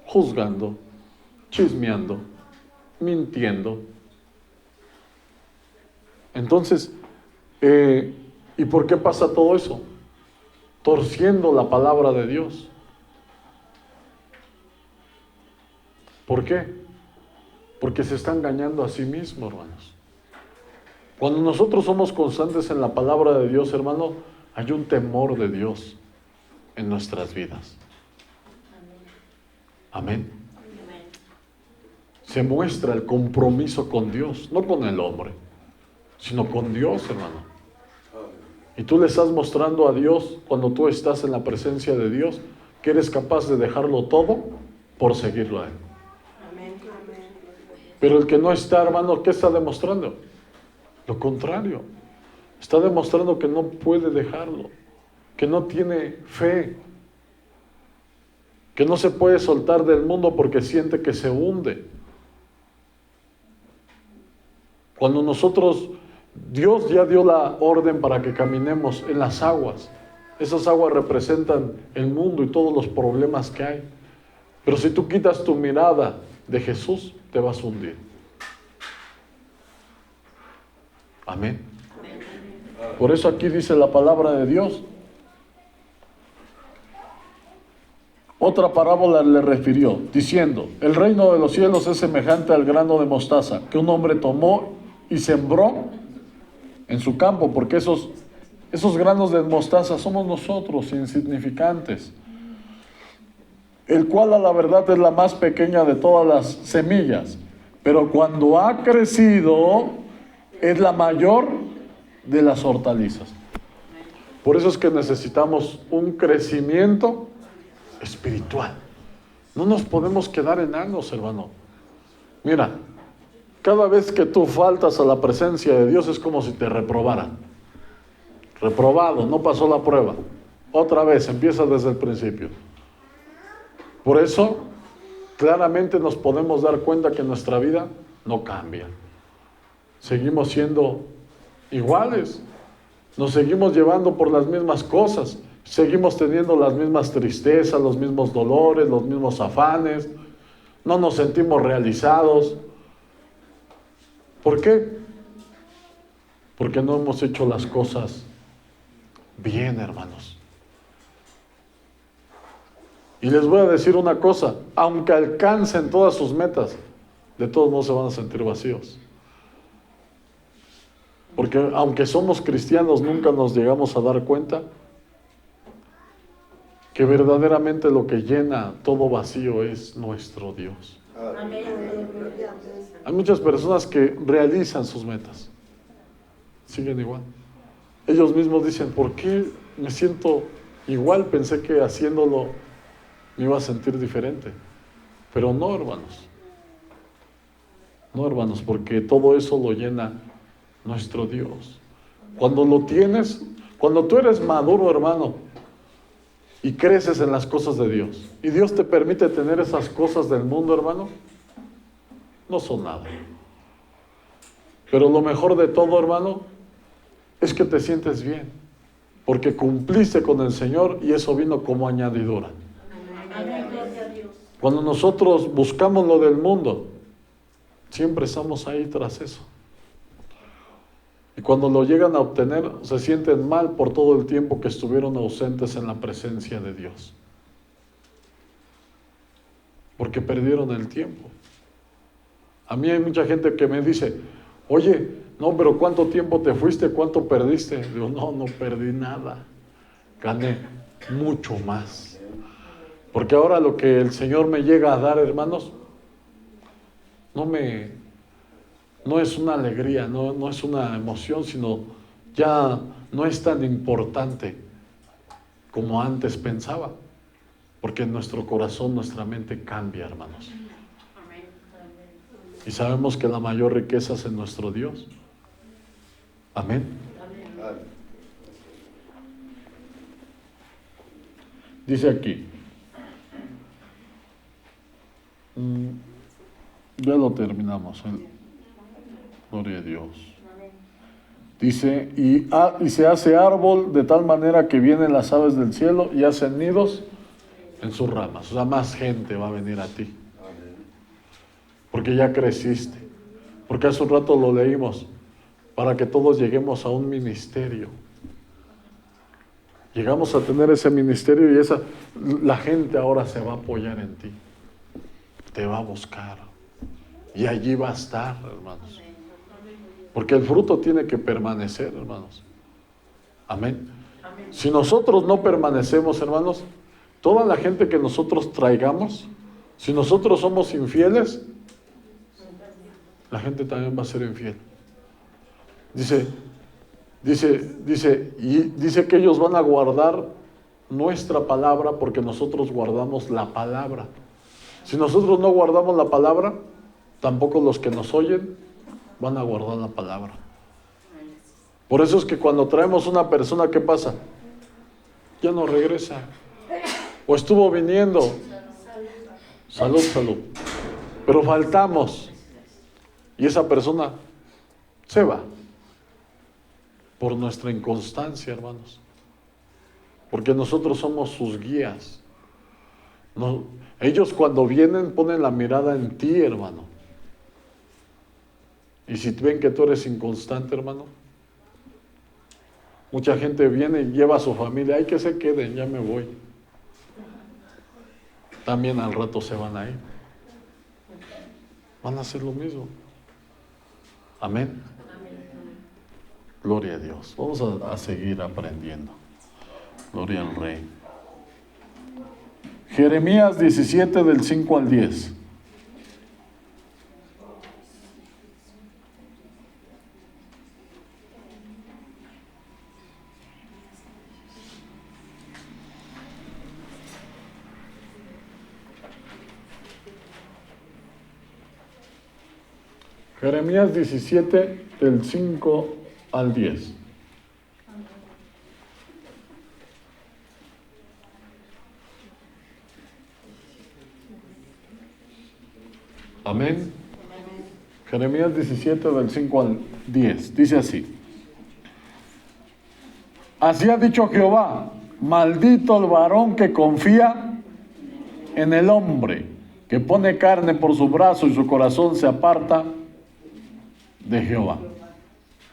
juzgando, chismeando, mintiendo. Entonces, ¿y por qué pasa todo eso? Torciendo la palabra de Dios. ¿Por qué? Porque se está engañando a sí mismo, hermanos. Cuando nosotros somos constantes en la palabra de Dios, hermano, hay un temor de Dios en nuestras vidas. Amén. Se muestra el compromiso con Dios, no con el hombre, sino con Dios, hermano. Y tú le estás mostrando a Dios, cuando tú estás en la presencia de Dios, que eres capaz de dejarlo todo por seguirlo a Él. Pero el que no está, hermano, ¿qué está demostrando? Lo contrario. Está demostrando que no puede dejarlo, que no tiene fe, que no se puede soltar del mundo porque siente que se hunde. Cuando nosotros, Dios ya dio la orden para que caminemos en las aguas. Esas aguas representan el mundo y todos los problemas que hay. Pero si tú quitas tu mirada de Jesús, te vas a hundir. Amén. Por eso aquí dice la palabra de Dios. Otra parábola le refirió, diciendo, el reino de los cielos es semejante al grano de mostaza que un hombre tomó y sembró en su campo, porque esos granos de mostaza somos nosotros, insignificantes, el cual a la verdad es la más pequeña de todas las semillas, pero cuando ha crecido es la mayor de las hortalizas. Por eso es que necesitamos un crecimiento espiritual. No nos podemos quedar enanos, hermano. Mira, cada vez que tú faltas a la presencia de Dios es como si te reprobaran. Reprobado, no pasó la prueba. Otra vez, empieza desde el principio. Por eso, claramente nos podemos dar cuenta que nuestra vida no cambia. Seguimos siendo iguales. Nos seguimos llevando por las mismas cosas. Seguimos teniendo las mismas tristezas, los mismos dolores, los mismos afanes. No nos sentimos realizados. ¿Por qué? Porque no hemos hecho las cosas bien, hermanos. Y les voy a decir una cosa, aunque alcancen todas sus metas, de todos modos se van a sentir vacíos. Porque aunque somos cristianos, nunca nos llegamos a dar cuenta que verdaderamente lo que llena todo vacío es nuestro Dios. Hay muchas personas que realizan sus metas, siguen igual. Ellos mismos dicen, ¿por qué me siento igual? Pensé que haciéndolo me iba a sentir diferente. Pero no, hermanos. No, hermanos, porque todo eso lo llena nuestro Dios. Cuando lo tienes, cuando tú eres maduro, hermano, y creces en las cosas de Dios, y Dios te permite tener esas cosas del mundo, hermano, no son nada. Pero lo mejor de todo, hermano, es que te sientes bien, porque cumpliste con el Señor y eso vino como añadidura. Cuando nosotros buscamos lo del mundo, siempre estamos ahí tras eso. Y cuando lo llegan a obtener, se sienten mal por todo el tiempo que estuvieron ausentes en la presencia de Dios. Porque perdieron el tiempo. A mí hay mucha gente que me dice, oye, no, pero ¿cuánto tiempo te fuiste? ¿Cuánto perdiste? Digo, no perdí nada. Gané mucho más. Porque ahora lo que el Señor me llega a dar, hermanos, no es una alegría, no es una emoción, sino ya no es tan importante como antes pensaba. Porque en nuestro corazón, nuestra mente cambia, hermanos. Y sabemos que la mayor riqueza es en nuestro Dios. Amén. Dice aquí, ya lo terminamos. Gloria a Dios. Dice, y se hace árbol de tal manera que vienen las aves del cielo y hacen nidos en sus ramas. O sea, más gente va a venir a ti. Porque ya creciste. Porque hace un rato lo leímos. Para que todos lleguemos a un ministerio. Llegamos a tener ese ministerio y la gente ahora se va a apoyar en ti. Te va a buscar. Y allí va a estar, hermanos. Porque el fruto tiene que permanecer, hermanos. Amén. Si nosotros no permanecemos, hermanos, toda la gente que nosotros traigamos, si nosotros somos infieles, la gente también va a ser infiel. Dice que ellos van a guardar nuestra palabra porque nosotros guardamos la palabra. Si nosotros no guardamos la palabra, tampoco los que nos oyen van a guardar la palabra. Por eso es que cuando traemos una persona, ¿qué pasa? Ya no regresa. O estuvo viniendo. Salud. Pero faltamos. Y esa persona se va. Por nuestra inconstancia, hermanos. Porque nosotros somos sus guías. No, ellos cuando vienen ponen la mirada en ti, hermano. Y si ven que tú eres inconstante, hermano, mucha gente viene y lleva a su familia, hay que se queden, ya me voy. También al rato se van a ir. Van a hacer lo mismo. Amén. Gloria a Dios. Vamos a seguir aprendiendo. Gloria al Rey. Jeremías 17 del 5 al 10. Jeremías 17 del 5 al 10. Amén. Jeremías 17 del 5 al 10. Dice así. Así ha dicho Jehová, maldito el varón que confía en el hombre, que pone carne por su brazo y su corazón se aparta de Jehová.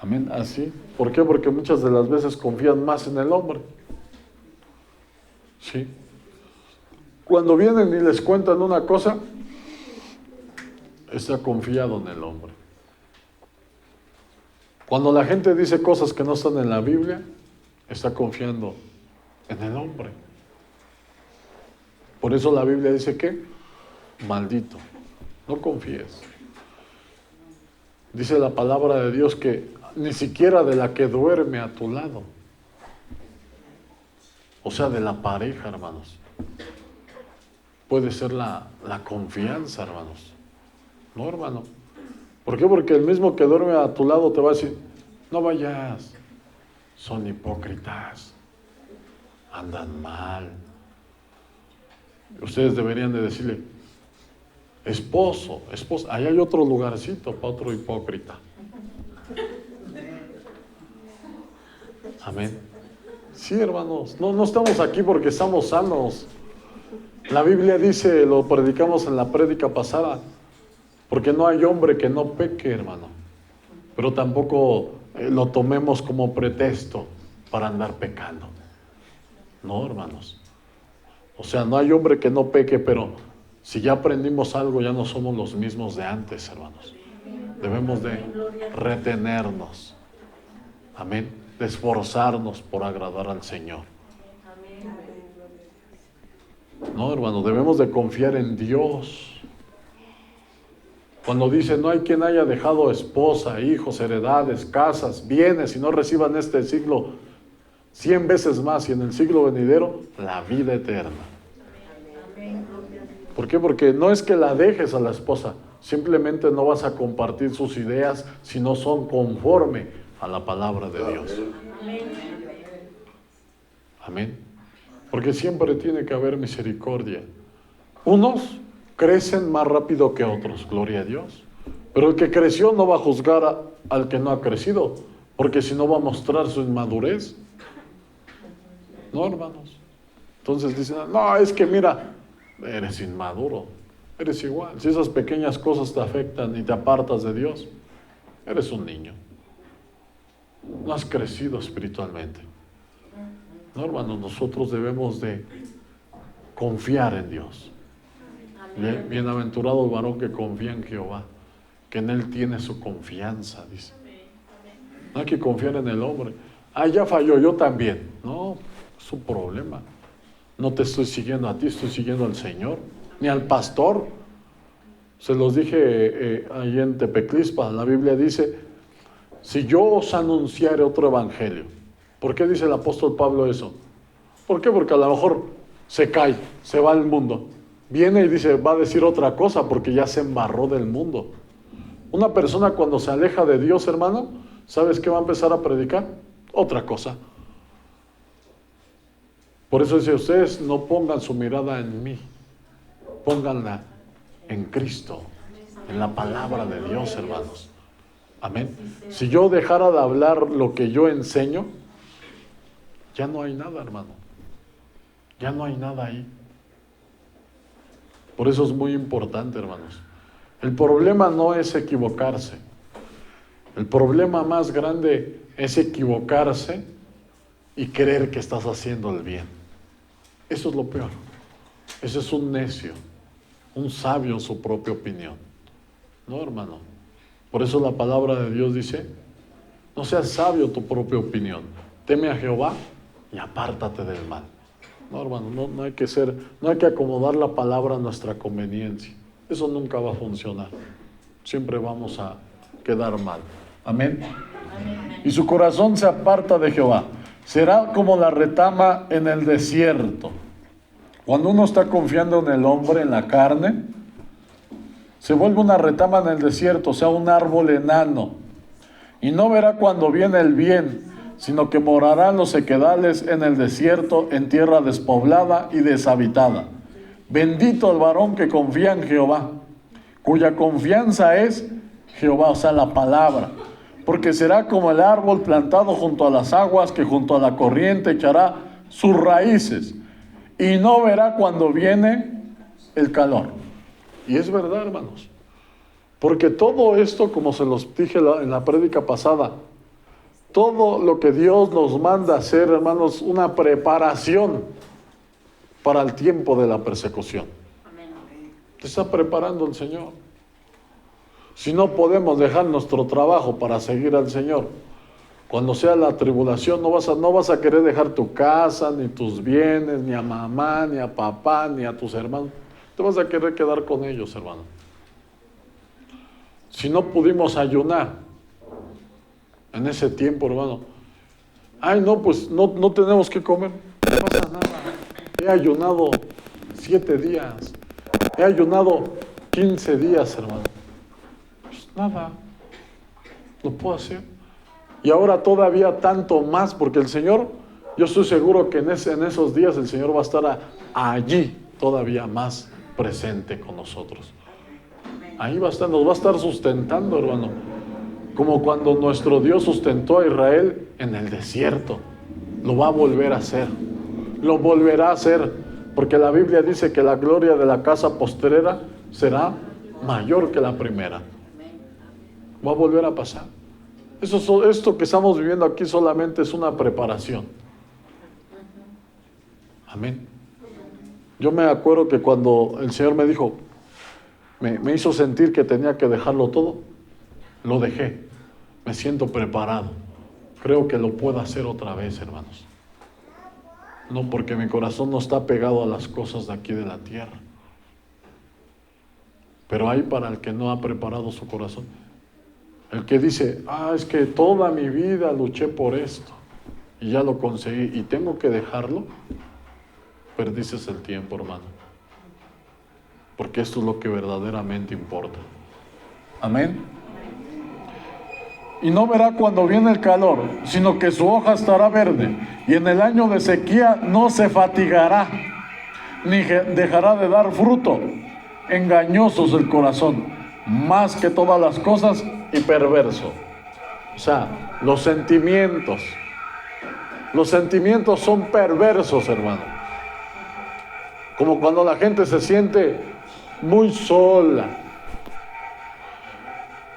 Amén, así. ¿Por qué? Porque muchas de las veces confían más en el hombre. Sí. Cuando vienen y les cuentan una cosa, está confiado en el hombre. Cuando la gente dice cosas que no están en la Biblia, está confiando en el hombre. Por eso la Biblia dice que maldito No confíes. Dice la palabra de Dios que ni siquiera de la que duerme a tu lado. O sea, de la pareja, hermanos. Puede ser la confianza, hermanos. No, hermano. ¿Por qué? Porque el mismo que duerme a tu lado te va a decir, no vayas, son hipócritas, andan mal. Ustedes deberían de decirle, esposo, esposa, ahí hay otro lugarcito para otro hipócrita. Amén. Sí, hermanos, no estamos aquí porque estamos sanos. La Biblia dice, lo predicamos en la prédica pasada, porque no hay hombre que no peque, hermano. Pero tampoco lo tomemos como pretexto para andar pecando. No, hermanos. O sea, no hay hombre que no peque, pero si ya aprendimos algo, ya no somos los mismos de antes, hermanos. Debemos de retenernos. Amén. De esforzarnos por agradar al Señor. No, hermano, debemos de confiar en Dios. Cuando dice, no hay quien haya dejado esposa, hijos, heredades, casas, bienes y no reciban este siglo 100 veces más y en el siglo venidero, la vida eterna. ¿Por qué? Porque no es que la dejes a la esposa, simplemente no vas a compartir sus ideas si no son conforme a la palabra de Dios. Amén. Porque siempre tiene que haber misericordia. Unos crecen más rápido que otros, gloria a Dios. Pero el que creció no va a juzgar al que no ha crecido, porque si no va a mostrar su inmadurez. No, hermanos. Entonces dicen, no, es que mira, eres inmaduro, eres igual. Si esas pequeñas cosas te afectan y te apartas de Dios, eres un niño. No has crecido espiritualmente. No, hermanos, nosotros debemos de confiar en Dios. Bienaventurado el varón que confía en Jehová, que en Él tiene su confianza, dice. No hay que confiar en el hombre. Ya falló, yo también. No, es su problema. No te estoy siguiendo a ti, estoy siguiendo al Señor, ni al pastor. Se los dije ahí en Tepeclispa, la Biblia dice, si yo os anunciare otro evangelio. ¿Por qué dice el apóstol Pablo eso? ¿Por qué? Porque a lo mejor se cae, se va al mundo. Viene y dice, va a decir otra cosa porque ya se embarró del mundo. Una persona cuando se aleja de Dios, hermano, ¿sabes qué va a empezar a predicar? Otra cosa. Por eso dice, ustedes no pongan su mirada en mí, pónganla en Cristo, en la palabra de Dios, hermanos. Amén. Si yo dejara de hablar lo que yo enseño, ya no hay nada, hermano. Ya no hay nada ahí. Por eso es muy importante, hermanos. El problema no es equivocarse. El problema más grande es equivocarse y creer que estás haciendo el bien. Eso es lo peor. Ese es un necio, un sabio en su propia opinión. No, hermano. Por eso la palabra de Dios dice, no seas sabio tu propia opinión. Teme a Jehová y apártate del mal. No, hermano, no hay que acomodar la palabra a nuestra conveniencia. Eso nunca va a funcionar. Siempre vamos a quedar mal. Amén. Y su corazón se aparta de Jehová. Será como la retama en el desierto. Cuando uno está confiando en el hombre, en la carne, se vuelve una retama en el desierto, o sea, un árbol enano. Y no verá cuando viene el bien, sino que morará en los sequedales en el desierto, en tierra despoblada y deshabitada. Bendito el varón que confía en Jehová, cuya confianza es Jehová, o sea, la palabra. Porque será como el árbol plantado junto a las aguas, que junto a la corriente echará sus raíces, y no verá cuando viene el calor. Y es verdad, hermanos. Porque todo esto, como se los dije en la prédica pasada, todo lo que Dios nos manda hacer, hermanos, una preparación para el tiempo de la persecución. Te está preparando el Señor. Si no podemos dejar nuestro trabajo para seguir al Señor, cuando sea la tribulación, no vas a querer dejar tu casa, ni tus bienes, ni a mamá, ni a papá, ni a tus hermanos. Te vas a querer quedar con ellos, hermano. Si no pudimos ayunar en ese tiempo, hermano. Ay, no, pues no tenemos que comer. No pasa nada. He ayunado 7 días. He ayunado 15 días, hermano. Pues nada. Lo puedo hacer. Y ahora todavía tanto más, porque el Señor, yo estoy seguro que en esos días el Señor va a estar allí todavía más presente con nosotros. Ahí nos va a estar sustentando, hermano. Como cuando nuestro Dios sustentó a Israel en el desierto. Lo va a volver a hacer. Lo volverá a hacer. Porque la Biblia dice que la gloria de la casa postrera será mayor que la primera. Va a volver a pasar. Esto que estamos viviendo aquí solamente es una preparación. Amén. Yo me acuerdo que cuando el Señor me dijo, me hizo sentir que tenía que dejarlo todo, lo dejé. Me siento preparado. Creo que lo puedo hacer otra vez, hermanos. No, porque mi corazón no está pegado a las cosas de aquí de la tierra. Pero hay para el que no ha preparado su corazón. El que dice, es que toda mi vida luché por esto y ya lo conseguí y tengo que dejarlo. Perdices el tiempo, hermano. Porque esto es lo que verdaderamente importa. Amén. Y no verá cuando viene el calor, sino que su hoja estará verde, y en el año de sequía no se fatigará, ni dejará de dar fruto. Engañosos el corazón, más que todas las cosas, y perverso. O sea, los sentimientos son perversos, hermano. Como cuando la gente se siente muy sola,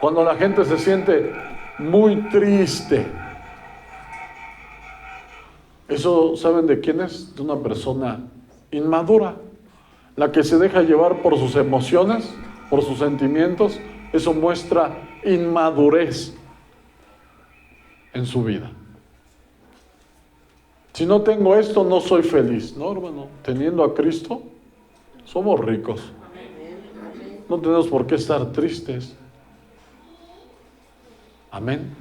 cuando la gente se siente muy triste. Eso, ¿saben de quién es? De una persona inmadura, la que se deja llevar por sus emociones, por sus sentimientos. Eso muestra inmadurez en su vida. Si no tengo esto, no soy feliz. No, hermano, teniendo a Cristo, somos ricos. No tenemos por qué estar tristes. Amén.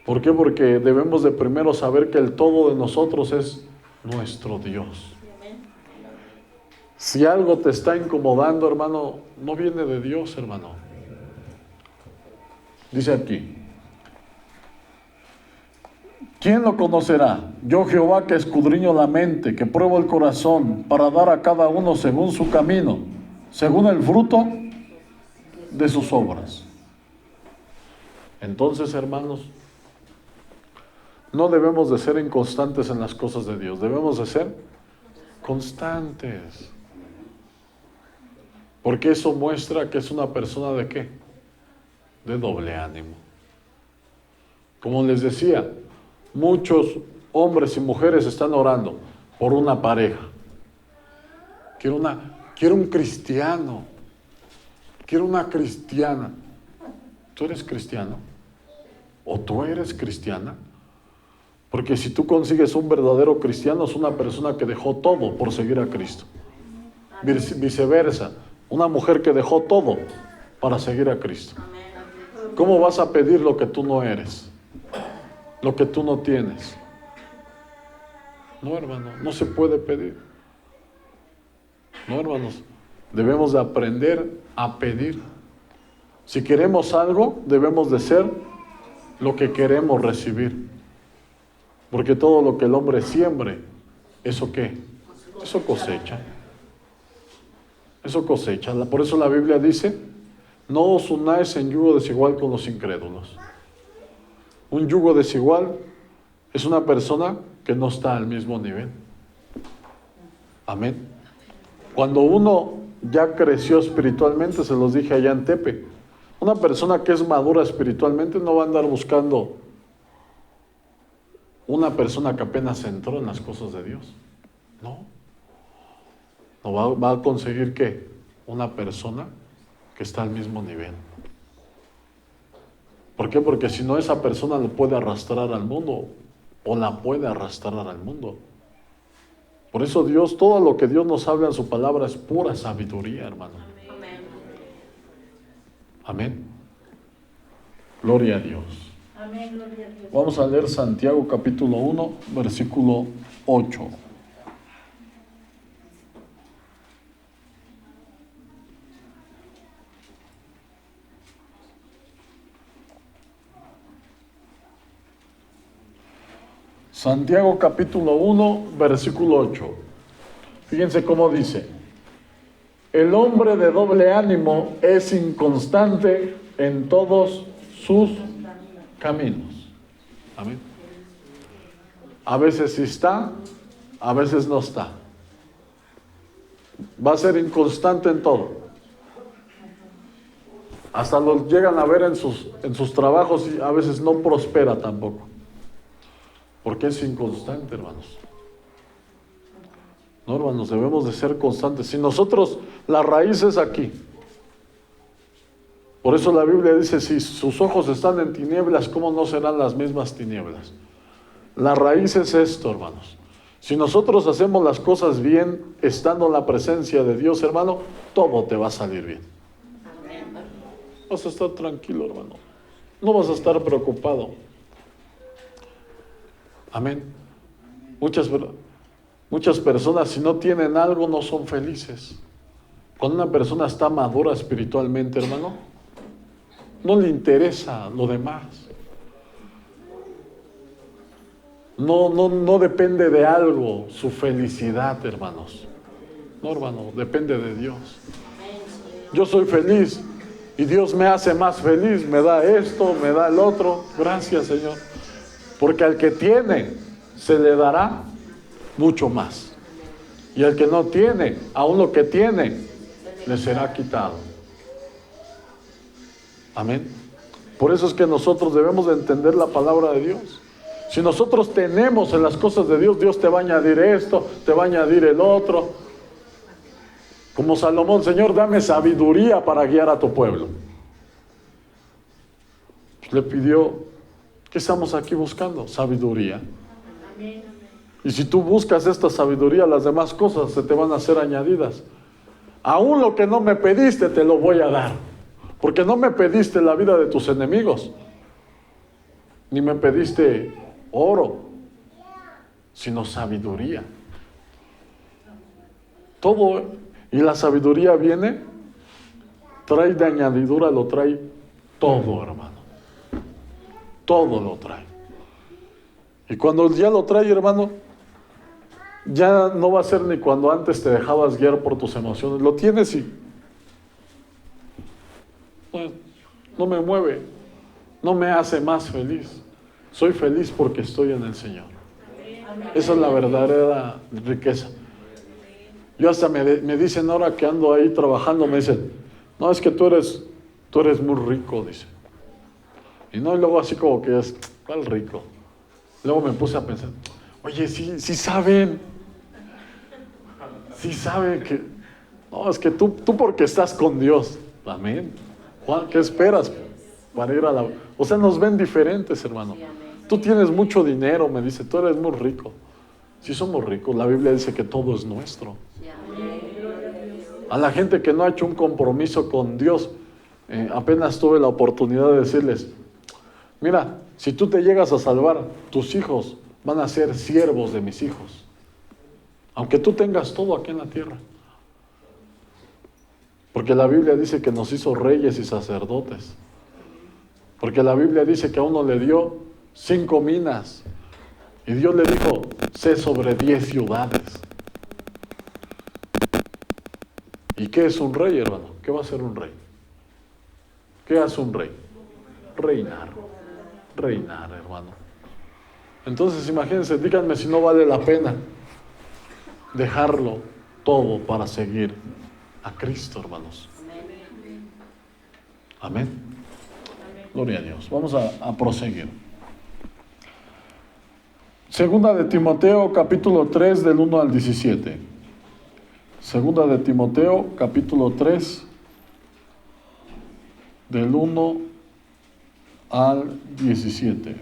¿Por qué? Porque debemos de primero saber que el todo de nosotros es nuestro Dios. Si algo te está incomodando, hermano, no viene de Dios, hermano. Dice aquí, ¿quién lo conocerá? Yo, Jehová, que escudriño la mente, que pruebo el corazón, para dar a cada uno según su camino, según el fruto de sus obras. Entonces, hermanos, no debemos de ser inconstantes en las cosas de Dios. Debemos de ser constantes. Porque eso muestra que es una persona ¿de qué? De doble ánimo. Como les decía, muchos hombres y mujeres están orando por una pareja. Quiero un cristiano. Quiero una cristiana. ¿Tú eres cristiano? ¿O tú eres cristiana? Porque si tú consigues un verdadero cristiano, es una persona que dejó todo por seguir a Cristo. Viceversa, una mujer que dejó todo para seguir a Cristo. ¿Cómo vas a pedir lo que tú no eres? Lo que tú no tienes. No, hermano, no se puede pedir. No, hermanos, debemos de aprender a pedir. Si queremos algo, debemos de ser lo que queremos recibir. Porque todo lo que el hombre siembre, ¿eso qué? Eso cosecha. Eso cosecha. Por eso la Biblia dice, no os unáis en yugo desigual con los incrédulos. Un yugo desigual es una persona que no está al mismo nivel. Amén. Cuando uno ya creció espiritualmente, se los dije allá en Tepe, una persona que es madura espiritualmente no va a andar buscando una persona que apenas entró en las cosas de Dios. No. No va a conseguir ¿qué? Una persona que está al mismo nivel. ¿Por qué? Porque si no, esa persona lo puede arrastrar al mundo o la puede arrastrar al mundo. Por eso Dios, todo lo que Dios nos habla en su palabra es pura sabiduría, hermano. Amén. Gloria a Dios. Amén, gloria a Dios. Vamos a leer Santiago capítulo 1, versículo 8. Santiago capítulo 1, versículo 8. Fíjense cómo dice: el hombre de doble ánimo es inconstante en todos sus caminos. Amén. A veces sí está, a veces no está. Va a ser inconstante en todo. Hasta lo llegan a ver en sus trabajos y a veces no prospera tampoco. Porque es inconstante, hermanos. No, hermanos, debemos de ser constantes. Si nosotros, la raíz es aquí. Por eso la Biblia dice, si sus ojos están en tinieblas, ¿cómo no serán las mismas tinieblas? La raíz es esto, hermanos. Si nosotros hacemos las cosas bien, estando en la presencia de Dios, hermano, todo te va a salir bien. Vas a estar tranquilo, hermano. No vas a estar preocupado. Amén. Muchas personas, si no tienen algo, no son felices. Cuando una persona está madura espiritualmente, hermano, no le interesa lo demás. No depende de algo su felicidad, hermanos. No, hermano, depende de Dios. Yo soy feliz y Dios me hace más feliz, me da esto, me da el otro. Gracias, Señor. Porque al que tiene, se le dará mucho más. Y al que no tiene, aún lo que tiene, le será quitado. Amén. Por eso es que nosotros debemos de entender la palabra de Dios. Si nosotros tenemos en las cosas de Dios, Dios te va a añadir esto, te va a añadir el otro. Como Salomón, Señor, dame sabiduría para guiar a tu pueblo. Pues le pidió. ¿Qué estamos aquí buscando? Sabiduría. Y si tú buscas esta sabiduría, las demás cosas se te van a ser añadidas. Aún lo que no me pediste, te lo voy a dar. Porque no me pediste la vida de tus enemigos, ni me pediste oro, sino sabiduría. Todo, y la sabiduría viene, trae de añadidura, lo trae todo, hermano. Todo lo trae. Y cuando ya lo trae, hermano, ya no va a ser ni cuando antes te dejabas guiar por tus emociones. Lo tienes y no me mueve, no me hace más feliz. Soy feliz porque estoy en el Señor. Esa es la verdadera riqueza. Yo hasta me dicen ahora que ando ahí trabajando, me dicen, no, es que tú eres muy rico, dice. Y no, y luego así como que es, ¿cuál rico? Luego me puse a pensar, oye, sí saben que, no, es que tú porque estás con Dios. Amén. Juan, ¿qué esperas para ir a la... O sea, nos ven diferentes, hermano. Tú tienes mucho dinero, me dice, tú eres muy rico. Sí somos ricos, la Biblia dice que todo es nuestro. A la gente que no ha hecho un compromiso con Dios, apenas tuve la oportunidad de decirles, mira, si tú te llegas a salvar, tus hijos van a ser siervos de mis hijos. Aunque tú tengas todo aquí en la tierra. Porque la Biblia dice que nos hizo reyes y sacerdotes. Porque la Biblia dice que a uno le dio 5 minas. Y Dios le dijo, sé sobre 10 ciudades. ¿Y qué es un rey, hermano? ¿Qué va a ser un rey? ¿Qué hace un rey? Reinar, hermano. Entonces imagínense, díganme si no vale la pena dejarlo todo para seguir a Cristo, hermanos. Amén. Gloria a Dios. Vamos a proseguir. Segunda de Timoteo, capítulo 3, del 1 al 17. Segunda de Timoteo, capítulo 3, del 1 al 17.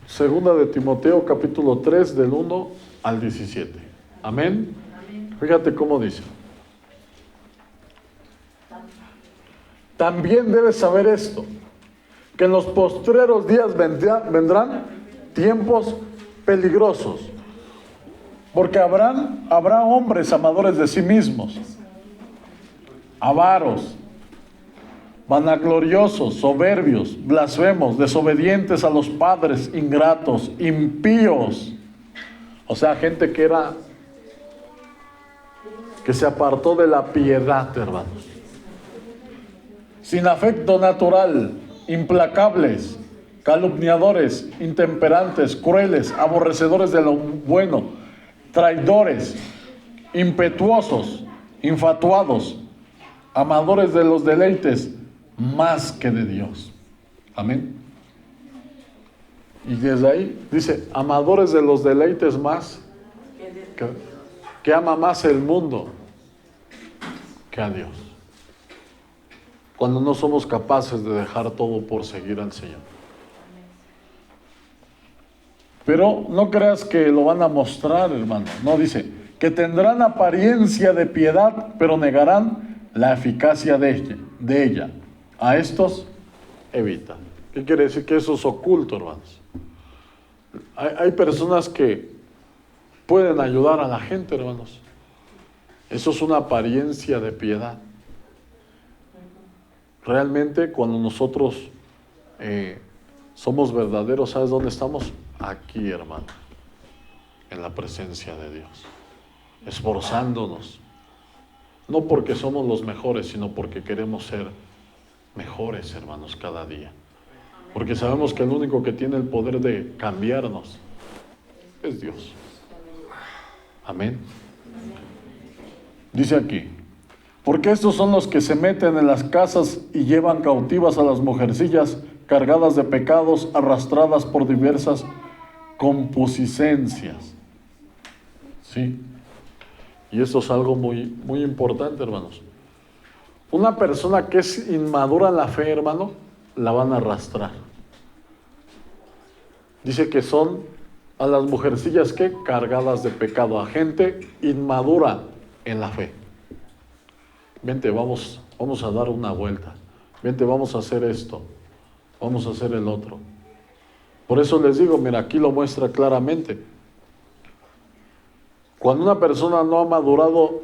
Segunda de Timoteo, capítulo 3, del 1 al 17. Amén. Fíjate cómo dice. También debes saber esto, que en los postreros días vendrán tiempos peligrosos, porque habrá hombres amadores de sí mismos, avaros, vanagloriosos, soberbios, blasfemos, desobedientes a los padres, ingratos, impíos. O sea, gente que se apartó de la piedad, hermanos. Sin afecto natural, implacables, calumniadores, intemperantes, crueles, aborrecedores de lo bueno, traidores, impetuosos, infatuados, amadores de los deleites más que de Dios. Amén. Y desde ahí dice, amadores de los deleites más, que ama más el mundo que a Dios. Cuando no somos capaces de dejar todo por seguir al Señor. Pero no creas que lo van a mostrar, hermano. No, dice, que tendrán apariencia de piedad, pero negarán la eficacia de ella. A estos evita. ¿Qué quiere decir? Que eso es oculto, hermanos. Hay personas que pueden ayudar a la gente, hermanos. Eso es una apariencia de piedad. Realmente cuando nosotros somos verdaderos, ¿sabes dónde estamos? Aquí, hermano, en la presencia de Dios, esforzándonos, no porque somos los mejores, sino porque queremos ser mejores, hermanos, cada día, porque sabemos que el único que tiene el poder de cambiarnos es Dios. Amén. Dice aquí, porque estos son los que se meten en las casas y llevan cautivas a las mujercillas cargadas de pecados, arrastradas por diversas concupiscencias. ¿Sí? Y esto es algo muy, muy importante, hermanos. Una persona que es inmadura en la fe, hermano, la van a arrastrar. Dice que son a las mujercillas que cargadas de pecado, a gente inmadura en la fe. Vente, vamos a dar una vuelta. Vente, vamos a hacer esto. Vamos a hacer el otro. Por eso les digo, mira, aquí lo muestra claramente. Cuando una persona no ha madurado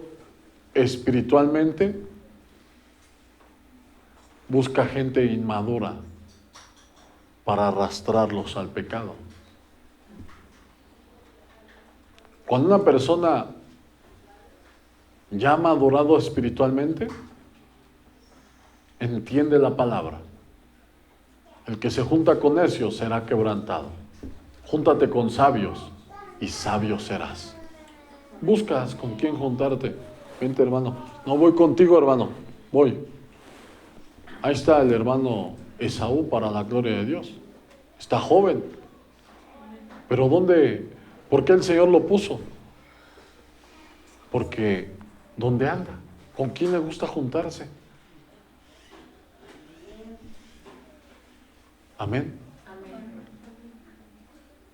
espiritualmente, busca gente inmadura para arrastrarlos al pecado. Cuando una persona ya ha madurado espiritualmente, entiende la palabra. El que se junta con necios será quebrantado. Júntate con sabios y sabio serás. Buscas con quién juntarte. Vente, hermano. No voy contigo, hermano. Voy. Ahí está el hermano Esaú para la gloria de Dios. Está joven. Pero ¿dónde? ¿Por qué el Señor lo puso? Porque ¿dónde anda? ¿Con quién le gusta juntarse? Amén.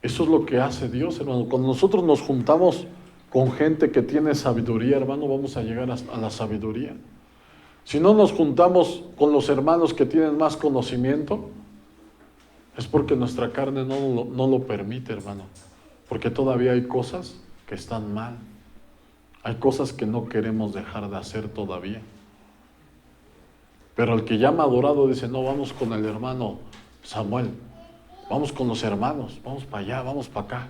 Eso es lo que hace Dios, hermano. Cuando nosotros nos juntamos con gente que tiene sabiduría, hermano, vamos a llegar a la sabiduría. Si no nos juntamos con los hermanos que tienen más conocimiento, es porque nuestra carne no lo permite, hermano. Porque todavía hay cosas que están mal. Hay cosas que no queremos dejar de hacer todavía. Pero el que ya ha madurado dice, no, vamos con el hermano Samuel, vamos con los hermanos, vamos para allá, vamos para acá.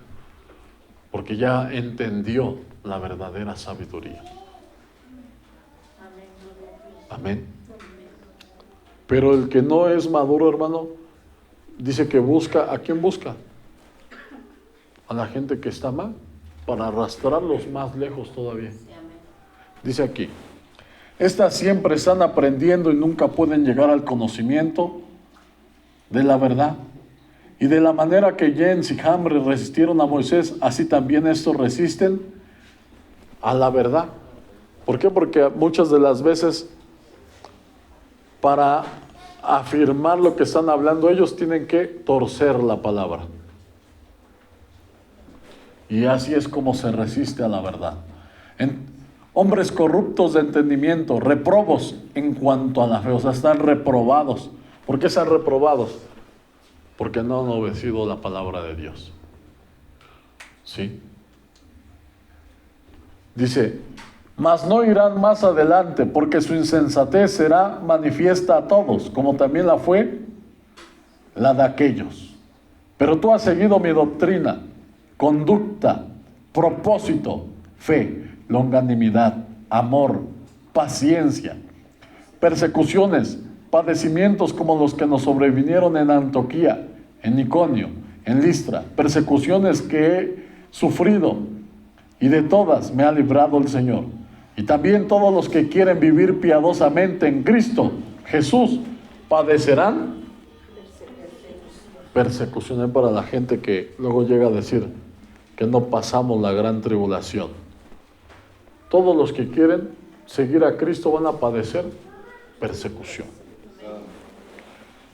Porque ya entendió la verdadera sabiduría. Amén. Pero el que no es maduro, hermano, dice que busca, ¿a quién busca? A la gente que está mal, para arrastrarlos más lejos todavía. Dice aquí, estas siempre están aprendiendo y nunca pueden llegar al conocimiento de la verdad. Y de la manera que Jens y Hambre resistieron a Moisés, así también estos resisten a la verdad. ¿Por qué? Porque muchas de las veces, para afirmar lo que están hablando, ellos tienen que torcer la palabra. Y así es como se resiste a la verdad. Hombres corruptos de entendimiento, reprobos en cuanto a la fe. O sea, están reprobados. ¿Por qué están reprobados? Porque no han obedecido la palabra de Dios. ¿Sí? Dice, mas no irán más adelante, porque su insensatez será manifiesta a todos, como también la fue la de aquellos. Pero tú has seguido mi doctrina, conducta, propósito, fe, longanimidad, amor, paciencia, persecuciones, padecimientos como los que nos sobrevinieron en Antioquía, en Iconio, en Listra, persecuciones que he sufrido, y de todas me ha librado el Señor. Y también todos los que quieren vivir piadosamente en Cristo Jesús padecerán persecuciones. Para la gente que luego llega a decir que no pasamos la gran tribulación. Todos los que quieren seguir a Cristo van a padecer persecución.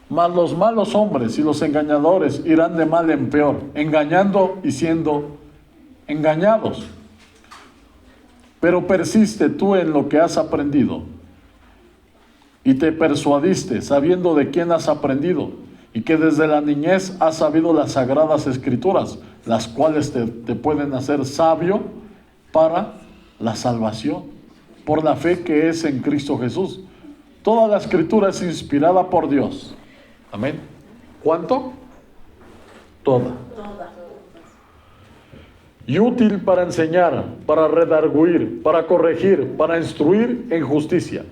Mas los malos hombres y los engañadores irán de mal en peor, engañando y siendo engañados. Pero persiste tú en lo que has aprendido y te persuadiste, sabiendo de quién has aprendido, y que desde la niñez has sabido las sagradas escrituras, las cuales te pueden hacer sabio para la salvación, por la fe que es en Cristo Jesús. Toda la escritura es inspirada por Dios. Amén. ¿Cuánto? Toda. Y útil para enseñar, para redarguir, para corregir, para instruir en justicia,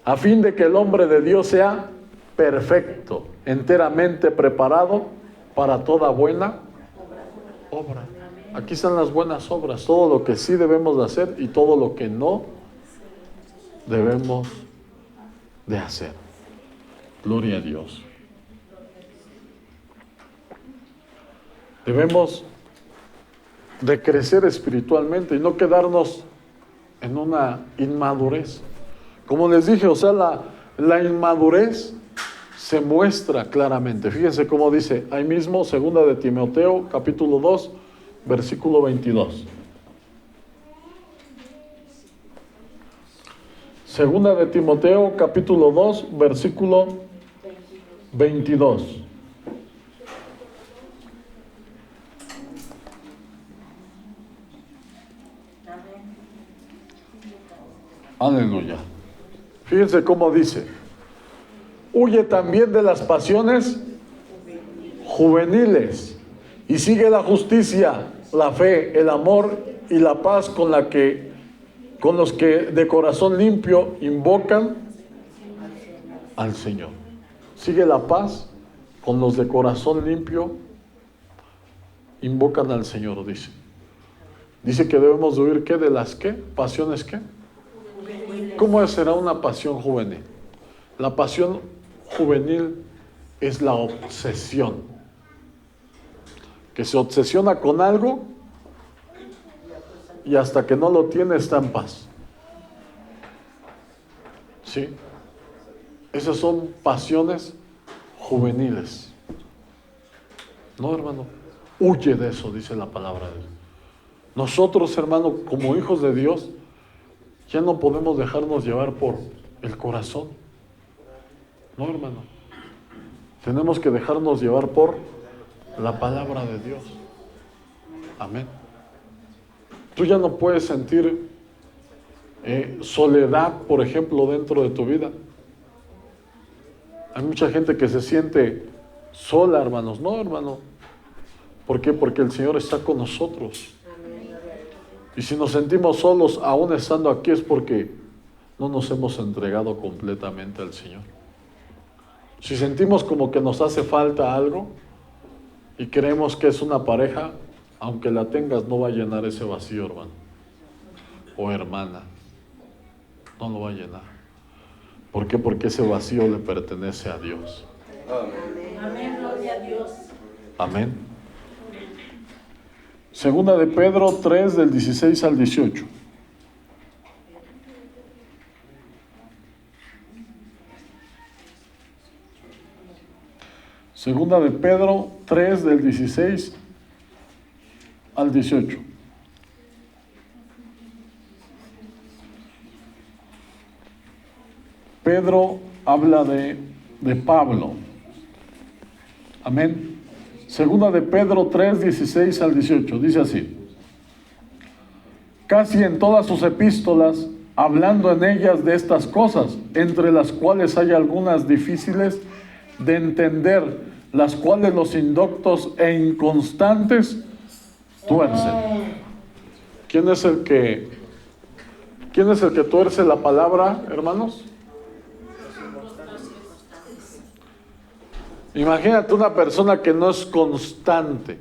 a fin de que el hombre de Dios sea perfecto, enteramente preparado para toda buena obra. Aquí están las buenas obras, todo lo que sí debemos de hacer y todo lo que no debemos de hacer. Gloria a Dios. Debemos de crecer espiritualmente y no quedarnos en una inmadurez. Como les dije, o sea, la inmadurez se muestra claramente. Fíjense cómo dice ahí mismo, 2 de Timoteo, capítulo 2, versículo 22. 2 de Timoteo, capítulo 2, versículo 22. Aleluya. Fíjense cómo dice: huye también de las pasiones juveniles y sigue la justicia, la fe, el amor y la paz con los que de corazón limpio invocan al Señor. Sigue la paz con los de corazón limpio invocan al Señor, dice. Dice que debemos de huir, ¿qué? ¿De las qué? ¿Pasiones qué? ¿Cómo será una pasión juvenil? La pasión juvenil es la obsesión, que se obsesiona con algo y hasta que no lo tiene está en paz. ¿Sí? Esas son pasiones juveniles. No, hermano, huye de eso, dice la palabra de Dios. Nosotros, hermano, como hijos de Dios, ya no podemos dejarnos llevar por el corazón. No, hermano. Tenemos que dejarnos llevar por la palabra de Dios. Amén. Tú ya no puedes sentir soledad, por ejemplo, dentro de tu vida. Hay mucha gente que se siente sola, hermanos. No, hermano. ¿Por qué? Porque el Señor está con nosotros. Y si nos sentimos solos aún estando aquí es porque no nos hemos entregado completamente al Señor. Si sentimos como que nos hace falta algo y creemos que es una pareja, aunque la tengas, no va a llenar ese vacío, hermano o hermana. No lo va a llenar. ¿Por qué? Porque ese vacío le pertenece a Dios. Amén, gloria a Dios. Amén. Segunda de Pedro 3, del 16 al 18. Segunda de Pedro 3, del 16 al 18. Pedro habla de Pablo. Amén. Segunda de Pedro 3, 16 al 18, dice así: casi en todas sus epístolas, hablando en ellas de estas cosas, entre las cuales hay algunas difíciles de entender, las cuales los indoctos e inconstantes tuercen. ¿Quién es el que tuerce la palabra, hermanos? Imagínate una persona que no es constante,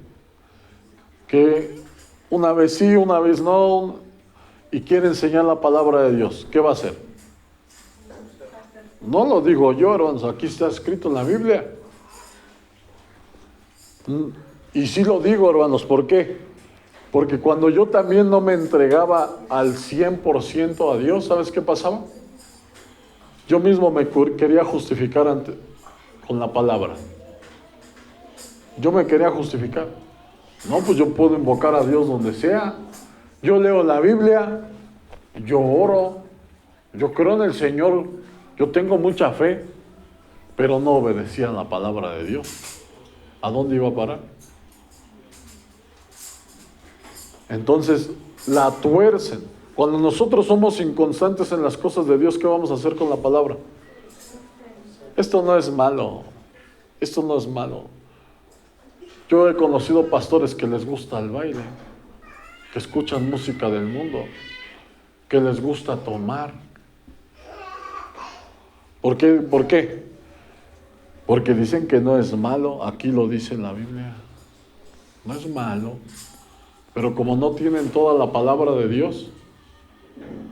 que una vez sí, una vez no, y quiere enseñar la palabra de Dios. ¿Qué va a hacer? No lo digo yo, hermanos, aquí está escrito en la Biblia. Y sí lo digo, hermanos, ¿por qué? Porque cuando yo también no me entregaba al 100% a Dios, ¿sabes qué pasaba? Yo mismo me quería justificar con la palabra. Yo me quería justificar. No, pues yo puedo invocar a Dios donde sea. Yo leo la Biblia, yo oro, yo creo en el Señor, yo tengo mucha fe, pero no obedecía la palabra de Dios. ¿A dónde iba a parar? Entonces, la tuercen. Cuando nosotros somos inconstantes en las cosas de Dios, ¿qué vamos a hacer con la palabra? Esto no es malo. Esto no es malo. Yo he conocido pastores que les gusta el baile, que escuchan música del mundo, que les gusta tomar. ¿Por qué? ¿Por qué? Porque dicen que no es malo. Aquí lo dice la Biblia. No es malo. Pero como no tienen toda la palabra de Dios,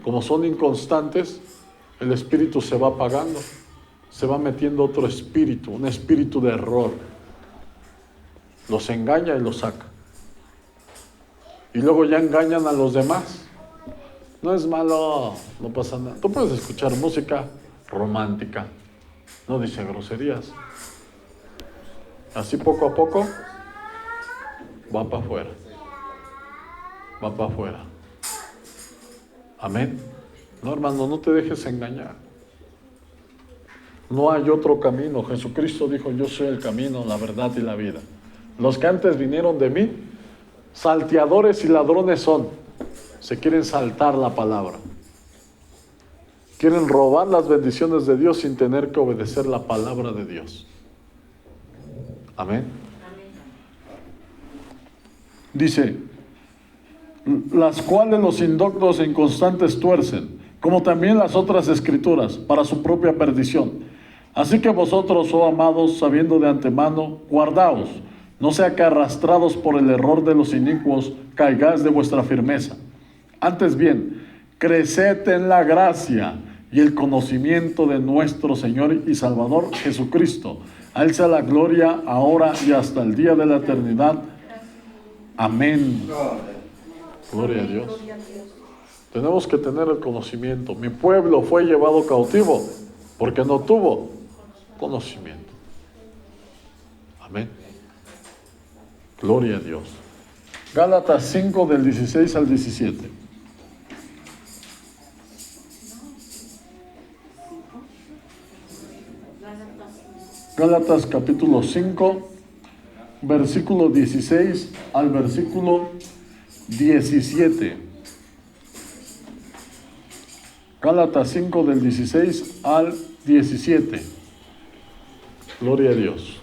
como son inconstantes, el espíritu se va apagando. Se va metiendo otro espíritu, un espíritu de error. Los engaña y los saca. Y luego ya engañan a los demás. No es malo, no pasa nada. Tú puedes escuchar música romántica, no dice groserías. Así poco a poco va para afuera. Va para afuera. Amén. No, hermano, no te dejes engañar. No hay otro camino. Jesucristo dijo: yo soy el camino, la verdad y la vida. Los que antes vinieron de mí, salteadores y ladrones son. Se quieren saltar la palabra. Quieren robar las bendiciones de Dios sin tener que obedecer la palabra de Dios. Amén. Dice: las cuales los indoctos e inconstantes tuercen, como también las otras escrituras, para su propia perdición. Así que vosotros, oh amados, sabiendo de antemano, guardaos, no sea que arrastrados por el error de los inicuos, caigáis de vuestra firmeza. Antes bien, creced en la gracia y el conocimiento de nuestro Señor y Salvador Jesucristo. A Él sea la gloria, ahora y hasta el día de la eternidad. Amén. Gloria a Dios. Tenemos que tener el conocimiento. Mi pueblo fue llevado cautivo porque no tuvo conocimiento. Amén. Gloria a Dios. Gálatas 5 del 16 al 17. Gálatas capítulo 5, versículo 16 al versículo 17. Gálatas 5 del 16 al 17. Gloria a Dios.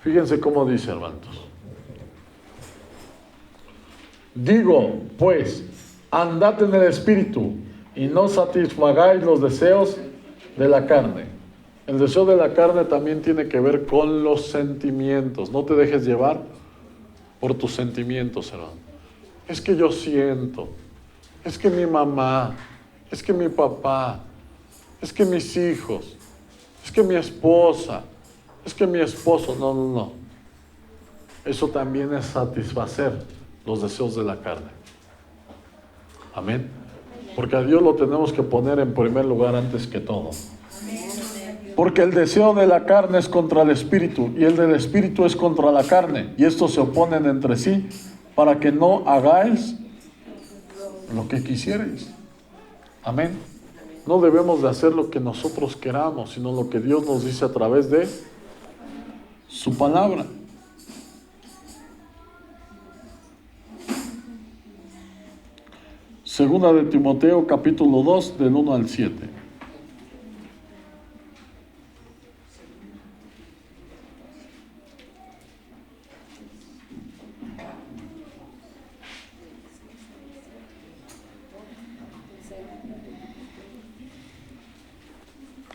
Fíjense cómo dice, hermanos. Digo, pues, andad en el Espíritu y no satisfagáis los deseos de la carne. El deseo de la carne también tiene que ver con los sentimientos. No te dejes llevar por tus sentimientos, hermano. Es que yo siento, es que mi mamá, es que mi papá, es que mis hijos, es que mi esposa, es que mi esposo. No. Eso también es satisfacer los deseos de la carne. Amén. Porque a Dios lo tenemos que poner en primer lugar antes que todo. Porque el deseo de la carne es contra el espíritu y el del espíritu es contra la carne, y estos se oponen entre sí para que no hagáis lo que quisierais. Amén. No debemos de hacer lo que nosotros queramos, sino lo que Dios nos dice a través de su palabra. Segunda de Timoteo, capítulo 2, del 1 al 7.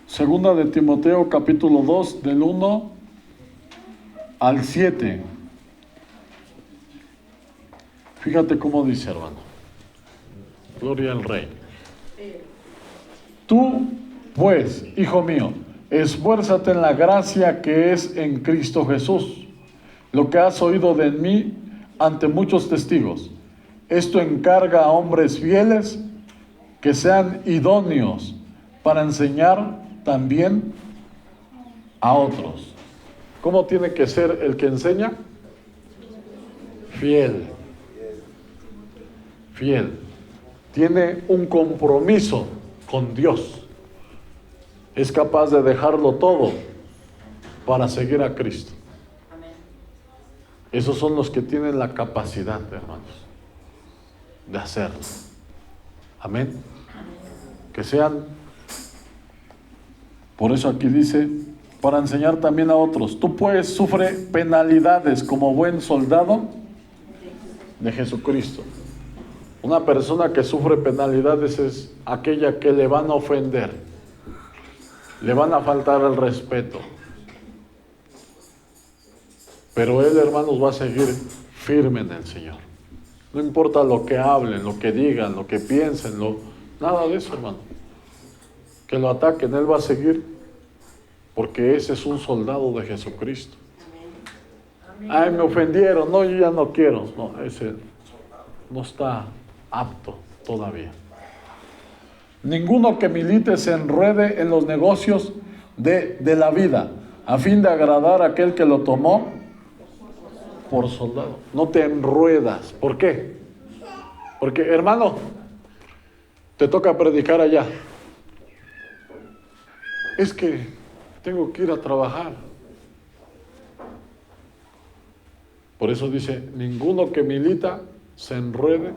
Segunda de Timoteo, capítulo 2, del 1 al 7. Fíjate cómo dice, hermano. Gloria al Rey. Tú, pues, hijo mío, esfuérzate en la gracia que es en Cristo Jesús. Lo que has oído de mí ante muchos testigos. Esto encarga a hombres fieles que sean idóneos para enseñar también a otros. ¿Cómo tiene que ser el que enseña? Fiel. Fiel. Tiene un compromiso con Dios. Es capaz de dejarlo todo para seguir a Cristo. Esos son los que tienen la capacidad, hermanos, de hacerlo. Amén. Que sean, por eso aquí dice, para enseñar también a otros. Tú pues sufre penalidades como buen soldado de Jesucristo. Una persona que sufre penalidades es aquella que le van a ofender, le van a faltar el respeto. Pero él, hermanos, va a seguir firme en el Señor. No importa lo que hablen, lo que digan, lo que piensen, nada de eso, hermano. Que lo ataquen, él va a seguir, porque ese es un soldado de Jesucristo. Ay, me ofendieron, no, yo ya no quiero. No, ese no está apto todavía. Ninguno que milite se enrede en los negocios de la vida, a fin de agradar a aquel que lo tomó por soldado. No te enruedas. ¿Por qué? Porque, hermano, te toca predicar allá. Es que tengo que ir a trabajar. Por eso dice, ninguno que milita se enrede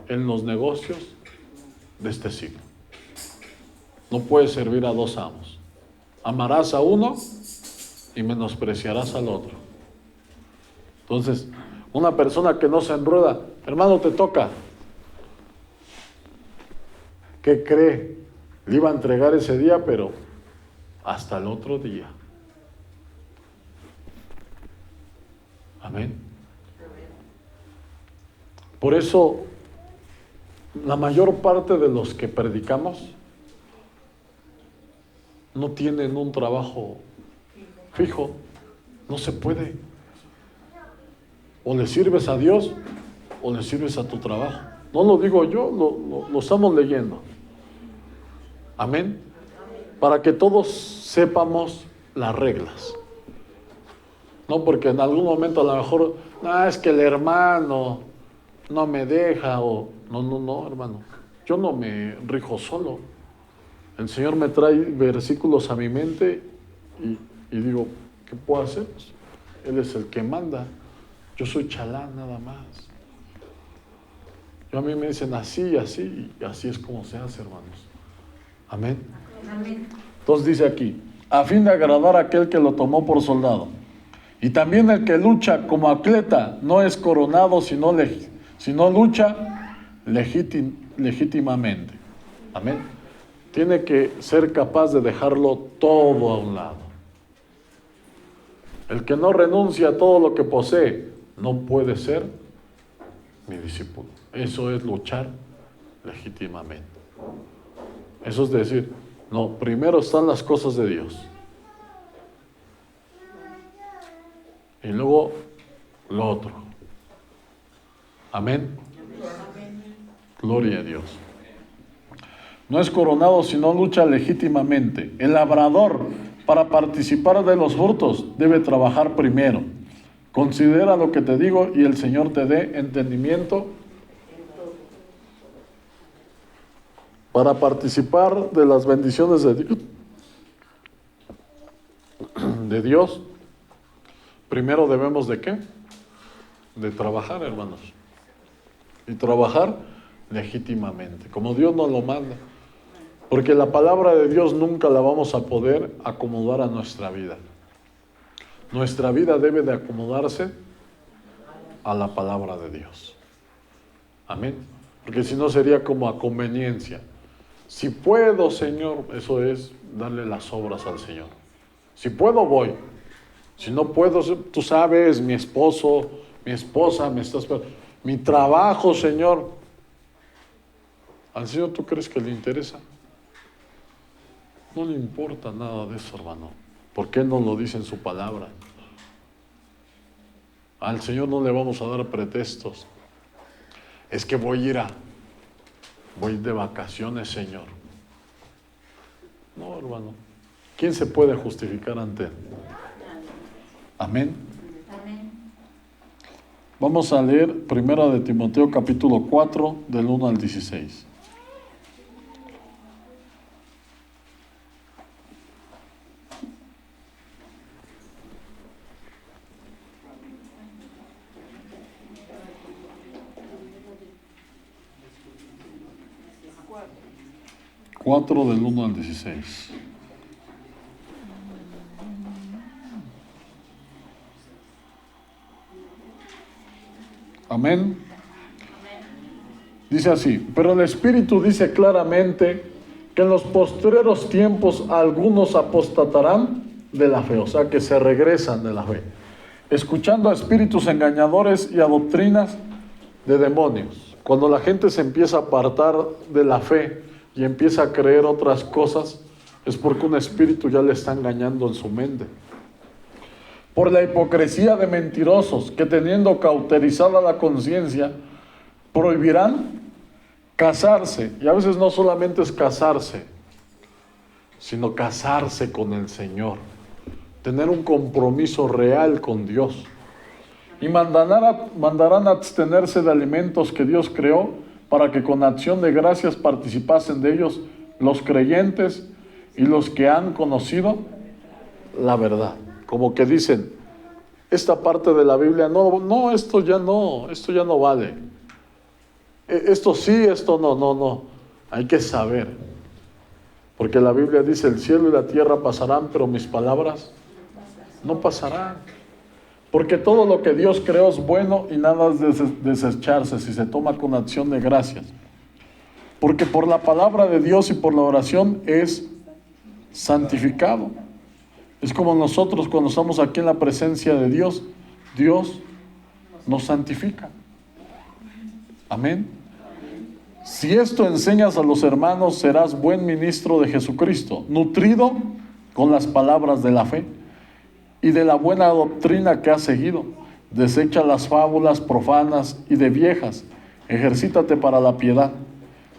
en los negocios de este siglo. No puedes servir a dos amos. Amarás a uno y menospreciarás al otro. Entonces, una persona que no se enrueda, hermano, te toca. ¿Qué cree? Le iba a entregar ese día, pero hasta el otro día. Amén. Por eso, la mayor parte de los que predicamos no tienen un trabajo fijo. No se puede. O le sirves a Dios o le sirves a tu trabajo. No lo digo yo, lo estamos leyendo. Amén. Para que todos sepamos las reglas. No porque en algún momento a lo mejor, es que el hermano no me deja, o no, hermano. Yo no me rijo solo. El Señor me trae versículos a mi mente y digo, ¿qué puedo hacer? Él es el que manda. Yo soy chalán nada más. A mí me dicen así y así es como se hace, hermanos. Amén. Amén. Entonces dice aquí, a fin de agradar a aquel que lo tomó por soldado. Y también el que lucha como atleta no es coronado, sino lucha legítimamente. Amén. Tiene que ser capaz de dejarlo todo a un lado. El que no renuncia a todo lo que posee no puede ser mi discípulo. Eso es luchar legítimamente. Eso es decir, no, primero están las cosas de Dios. Y luego lo otro. Amén. Gloria a Dios. No es coronado, sino lucha legítimamente. El labrador, para participar de los frutos, debe trabajar primero. Considera lo que te digo y el Señor te dé entendimiento Para participar de las bendiciones de Dios, primero debemos ¿de qué? De trabajar, hermanos. Y trabajar legítimamente, como Dios nos lo manda. Porque la palabra de Dios nunca la vamos a poder acomodar a nuestra vida. Nuestra vida debe de acomodarse a la palabra de Dios. Amén. Porque si no sería como a conveniencia. Si puedo, Señor, eso es darle las obras al Señor. Si puedo, voy. Si no puedo, tú sabes, mi esposo, mi esposa, mi trabajo, Señor. ¿Al Señor tú crees que le interesa? No le importa nada de eso, hermano. ¿Por qué no lo dice en su palabra? Al Señor no le vamos a dar pretextos. Es que voy de vacaciones, Señor. No, hermano. ¿Quién se puede justificar ante Él? Amén. Vamos a leer 1 de Timoteo capítulo 4 del 1 al 16. Cuatro del 1 al 16. Amén. Dice así: pero el Espíritu dice claramente que en los postreros tiempos algunos apostatarán de la fe, o sea que se regresan de la fe, escuchando a espíritus engañadores y a doctrinas de demonios. Cuando la gente se empieza a apartar de la fe y empieza a creer otras cosas, es porque un espíritu ya le está engañando en su mente. Por la hipocresía de mentirosos que, teniendo cauterizada la conciencia, prohibirán casarse. Y a veces no solamente es casarse, sino casarse con el Señor, tener un compromiso real con Dios. Y mandarán abstenerse de alimentos que Dios creó, para que con acción de gracias participasen de ellos los creyentes y los que han conocido la verdad. Como que dicen, esta parte de la Biblia, no, esto ya no vale. Esto sí, esto no. Hay que saber. Porque la Biblia dice, el cielo y la tierra pasarán, pero mis palabras no pasarán. Porque todo lo que Dios creó es bueno y nada es desecharse si se toma con acción de gracias. Porque por la palabra de Dios y por la oración es santificado. Es como nosotros cuando estamos aquí en la presencia de Dios, Dios nos santifica. Amén. Si esto enseñas a los hermanos, serás buen ministro de Jesucristo, nutrido con las palabras de la fe y de la buena doctrina que has seguido. Desecha las fábulas profanas y de viejas, ejercítate para la piedad,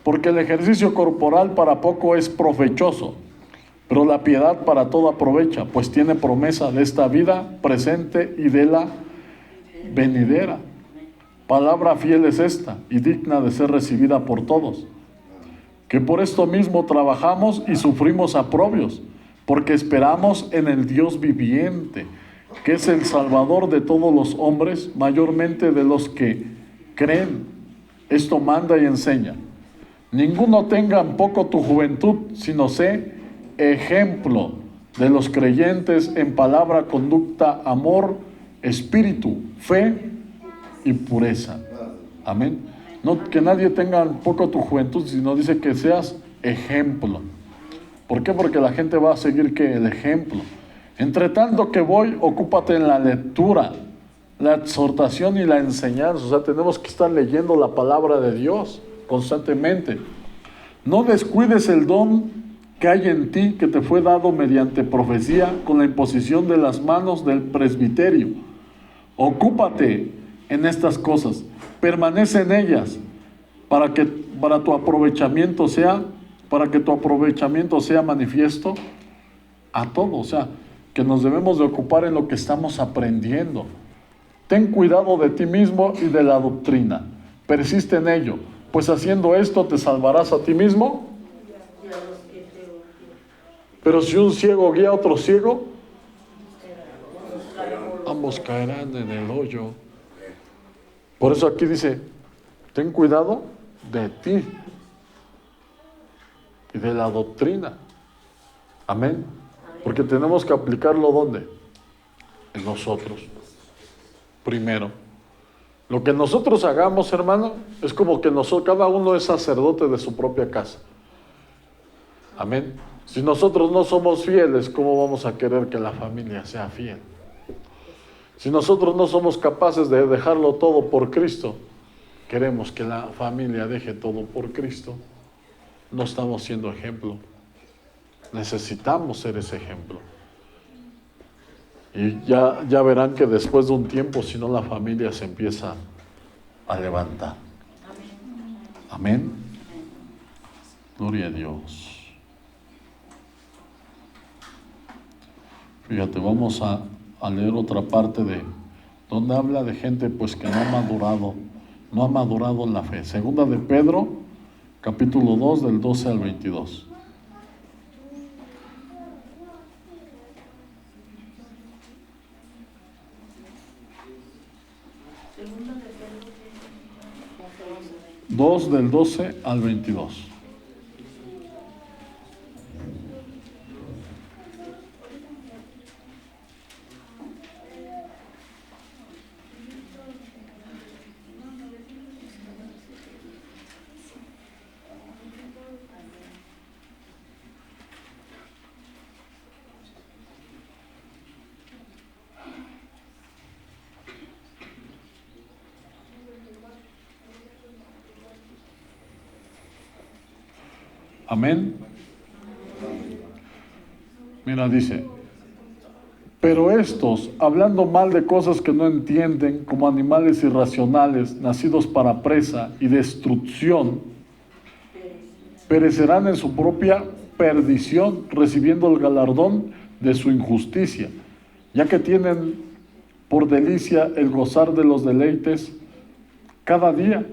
porque el ejercicio corporal para poco es provechoso, pero la piedad para todo aprovecha, pues tiene promesa de esta vida presente y de la venidera. Palabra fiel es esta y digna de ser recibida por todos, que por esto mismo trabajamos y sufrimos aprobios, porque esperamos en el Dios viviente, que es el Salvador de todos los hombres, mayormente de los que creen. Esto manda y enseña. Ninguno tenga en poco tu juventud, sino sé ejemplo de los creyentes en palabra, conducta, amor, espíritu, fe y pureza. Amén. No que nadie tenga en poco tu juventud, sino dice que seas ejemplo. ¿Por qué? Porque la gente va a seguir que el ejemplo. Entre tanto que voy, ocúpate en la lectura, la exhortación y la enseñanza. O sea, tenemos que estar leyendo la palabra de Dios constantemente. No descuides el don que hay en ti, que te fue dado mediante profecía, con la imposición de las manos del presbiterio. Ocúpate en estas cosas, permanece en ellas, para que tu aprovechamiento sea manifiesto a todo. O sea, que nos debemos de ocupar en lo que estamos aprendiendo. Ten cuidado de ti mismo y de la doctrina. Persiste en ello, pues haciendo esto te salvarás a ti mismo Pero si un ciego guía a otro ciego, ambos caerán en el hoyo. Por eso aquí dice, ten cuidado de ti y de la doctrina. Amén. Porque tenemos que aplicarlo ¿dónde? En nosotros. Primero. Lo que nosotros hagamos, hermano, es como que cada uno es sacerdote de su propia casa. Amén. Si nosotros no somos fieles, ¿cómo vamos a querer que la familia sea fiel? Si nosotros no somos capaces de dejarlo todo por Cristo, queremos que la familia deje todo por Cristo, no estamos siendo ejemplo. Necesitamos ser ese ejemplo. Y ya verán que después de un tiempo, si no, la familia se empieza a levantar. Amén. Gloria a Dios. Fíjate, vamos a leer otra parte de donde habla de gente pues que no ha madurado en la fe. Segunda de Pedro, capítulo 2, del 12 al 22. Segunda de Pedro 2 del 12 al 22. Amén. Mira, dice, pero estos, hablando mal de cosas que no entienden, como animales irracionales, nacidos para presa y destrucción, perecerán en su propia perdición, recibiendo el galardón de su injusticia, ya que tienen por delicia el gozar de los deleites cada día.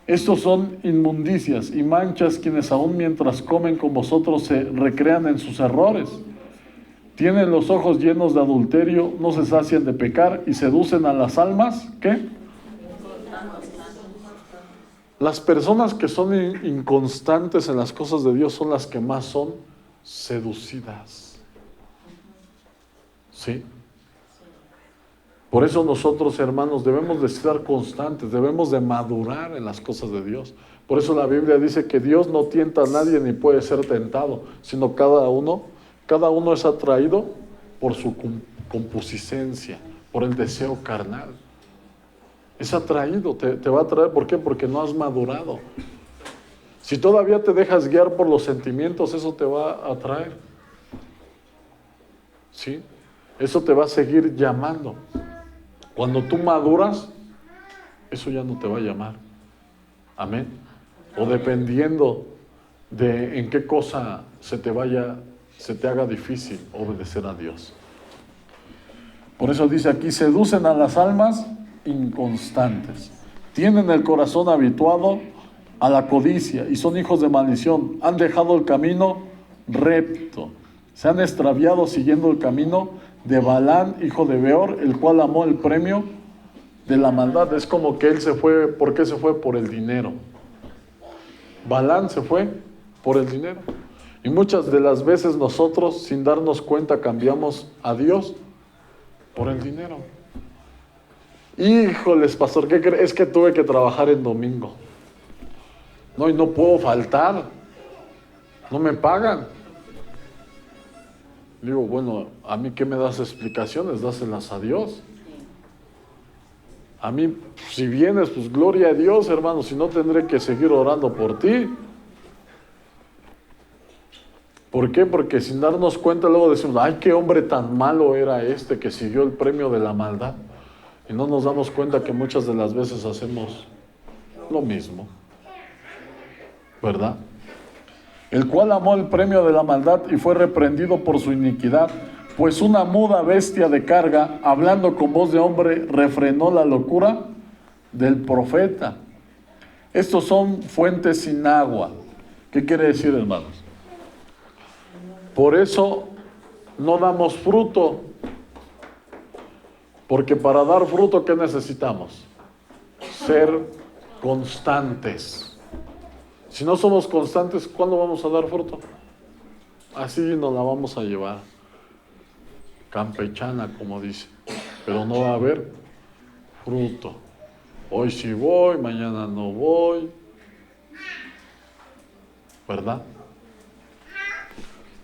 Estos son inmundicias y manchas quienes aún mientras comen con vosotros se recrean en sus errores. Tienen los ojos llenos de adulterio, no se sacian de pecar y seducen a las almas. ¿Qué? Las personas que son inconstantes en las cosas de Dios son las que más son seducidas. ¿Sí? Por eso nosotros, hermanos, debemos de estar constantes, debemos de madurar en las cosas de Dios. Por eso la Biblia dice que Dios no tienta a nadie ni puede ser tentado, sino cada uno es atraído por su concupiscencia, por el deseo carnal. Es atraído, te va a atraer. ¿Por qué? Porque no has madurado. Si todavía te dejas guiar por los sentimientos, eso te va a atraer. ¿Sí? Eso te va a seguir llamando. Cuando tú maduras, eso ya no te va a llamar. Amén. O dependiendo de en qué cosa se te haga difícil obedecer a Dios. Por eso dice aquí, seducen a las almas inconstantes. Tienen el corazón habituado a la codicia y son hijos de maldición. Han dejado el camino recto. Se han extraviado siguiendo el camino de Balán, hijo de Beor, el cual amó el premio de la maldad. Es como que él se fue. ¿Por qué se fue? Por el dinero. Balán se fue por el dinero. Y muchas de las veces nosotros, sin darnos cuenta, cambiamos a Dios por el dinero. Híjoles, pastor, ¿qué crees? Es que tuve que trabajar en domingo. No, y no puedo faltar. No me pagan. Digo, bueno, ¿a mí qué me das explicaciones? Dáselas a Dios. A mí, si vienes, pues gloria a Dios, hermano, si no tendré que seguir orando por ti. ¿Por qué? Porque sin darnos cuenta luego decimos, ay, qué hombre tan malo era este que siguió el premio de la maldad. Y no nos damos cuenta que muchas de las veces hacemos lo mismo. ¿Verdad? El cual amó el premio de la maldad y fue reprendido por su iniquidad, pues una muda bestia de carga, hablando con voz de hombre, refrenó la locura del profeta. Estos son fuentes sin agua. ¿Qué quiere decir, hermanos? Por eso no damos fruto, porque para dar fruto, ¿qué necesitamos? Ser constantes. Si no somos constantes, ¿cuándo vamos a dar fruto? Así nos la vamos a llevar, campechana, como dice, pero no va a haber fruto. Hoy sí voy, mañana no voy, ¿verdad?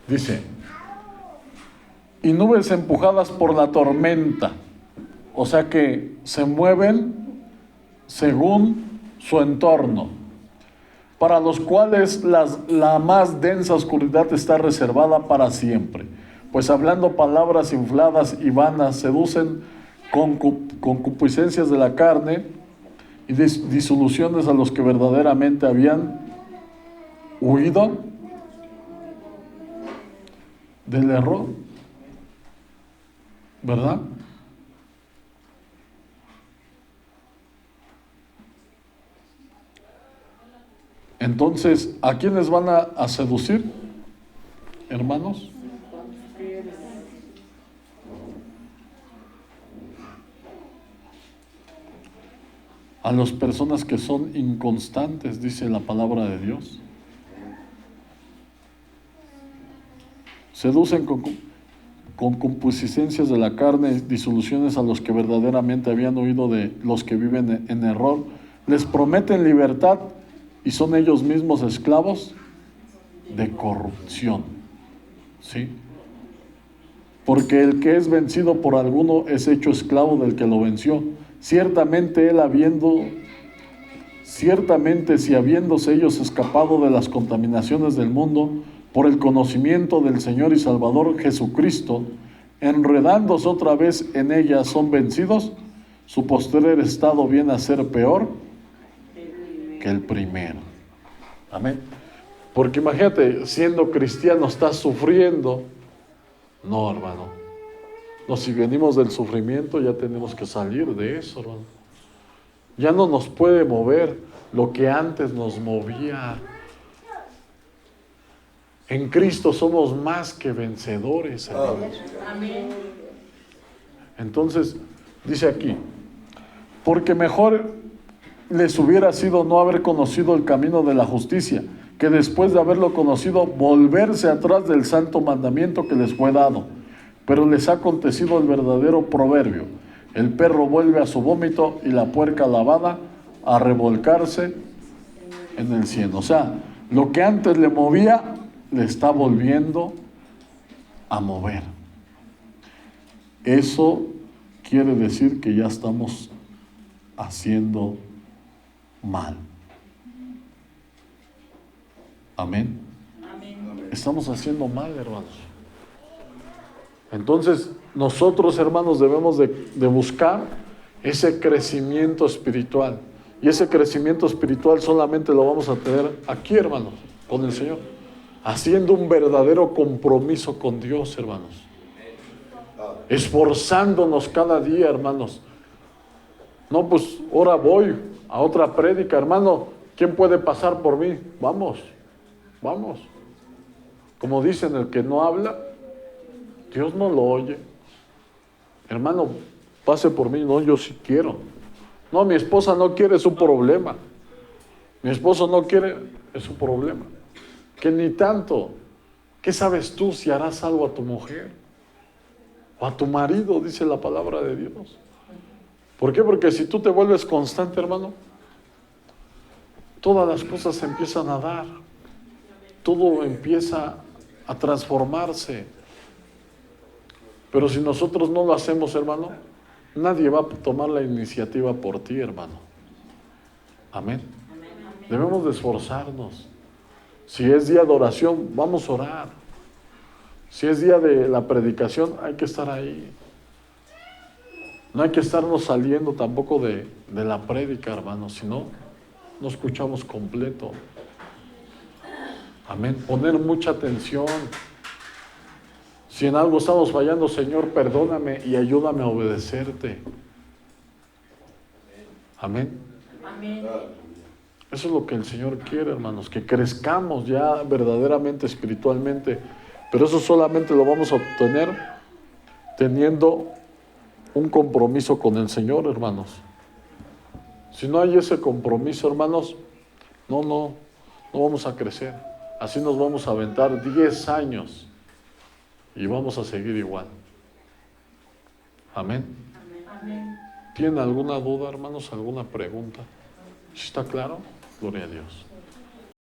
Dice, y nubes empujadas por la tormenta, o sea que se mueven según su entorno, para los cuales la más densa oscuridad está reservada para siempre, pues hablando palabras infladas y vanas, seducen con concupiscencias de la carne y disoluciones a los que verdaderamente habían huido del error, ¿verdad? Entonces, ¿a quiénes van a seducir, hermanos? A las personas que son inconstantes, dice la palabra de Dios. Seducen con concupiscencias de la carne, disoluciones a los que verdaderamente habían huido de los que viven en error. Les prometen libertad y son ellos mismos esclavos de corrupción. ¿Sí? Porque el que es vencido por alguno es hecho esclavo del que lo venció. Ciertamente si habiéndose ellos escapado de las contaminaciones del mundo, por el conocimiento del Señor y Salvador Jesucristo, enredándose otra vez en ellas, son vencidos, su postrer estado viene a ser peor que el primero. Amén. Porque imagínate, siendo cristiano estás sufriendo. No, hermano. No, si venimos del sufrimiento ya tenemos que salir de eso, hermano. Ya no nos puede mover lo que antes nos movía. En Cristo somos más que vencedores, hermanos. Amén. Entonces, dice aquí, porque mejor les hubiera sido no haber conocido el camino de la justicia, que después de haberlo conocido, volverse atrás del santo mandamiento que les fue dado. Pero les ha acontecido el verdadero proverbio: el perro vuelve a su vómito y la puerca lavada a revolcarse en el cieno. O sea, lo que antes le movía, le está volviendo a mover. Eso quiere decir que ya estamos haciendo mal. Amén. Estamos haciendo mal, hermanos. Entonces, nosotros, hermanos, debemos de buscar ese crecimiento espiritual. Y ese crecimiento espiritual solamente lo vamos a tener aquí, hermanos, con el Señor. Haciendo un verdadero compromiso con Dios, hermanos. Esforzándonos cada día, hermanos. No, pues ahora voy a otra prédica, hermano. ¿Quién puede pasar por mí? Vamos. Como dicen, el que no habla, Dios no lo oye. Hermano, pase por mí. No, yo sí quiero. No, mi esposa no quiere, es su problema. Mi esposo no quiere, es su problema. Que ni tanto. ¿Qué sabes tú si harás algo a tu mujer? O a tu marido, dice la palabra de Dios. ¿Por qué? Porque si tú te vuelves constante, hermano, todas las cosas se empiezan a dar. Todo empieza a transformarse. Pero si nosotros no lo hacemos, hermano, nadie va a tomar la iniciativa por ti, hermano. Amén. Debemos de esforzarnos. Si es día de oración, vamos a orar. Si es día de la predicación, hay que estar ahí. No hay que estarnos saliendo tampoco de la prédica, hermano, si no, no escuchamos completo. Amén. Poner mucha atención. Si en algo estamos fallando, Señor, perdóname y ayúdame a obedecerte. Amén. Amén. Eso es lo que el Señor quiere, hermanos, que crezcamos ya verdaderamente espiritualmente Pero eso solamente lo vamos a obtener teniendo un compromiso con el Señor, hermanos. Si no hay ese compromiso, hermanos, no vamos a crecer. Así nos vamos a aventar 10 años y vamos a seguir igual. Amén. Amén. ¿Tienen alguna duda, hermanos? ¿Alguna pregunta? ¿Está claro? Gloria a Dios.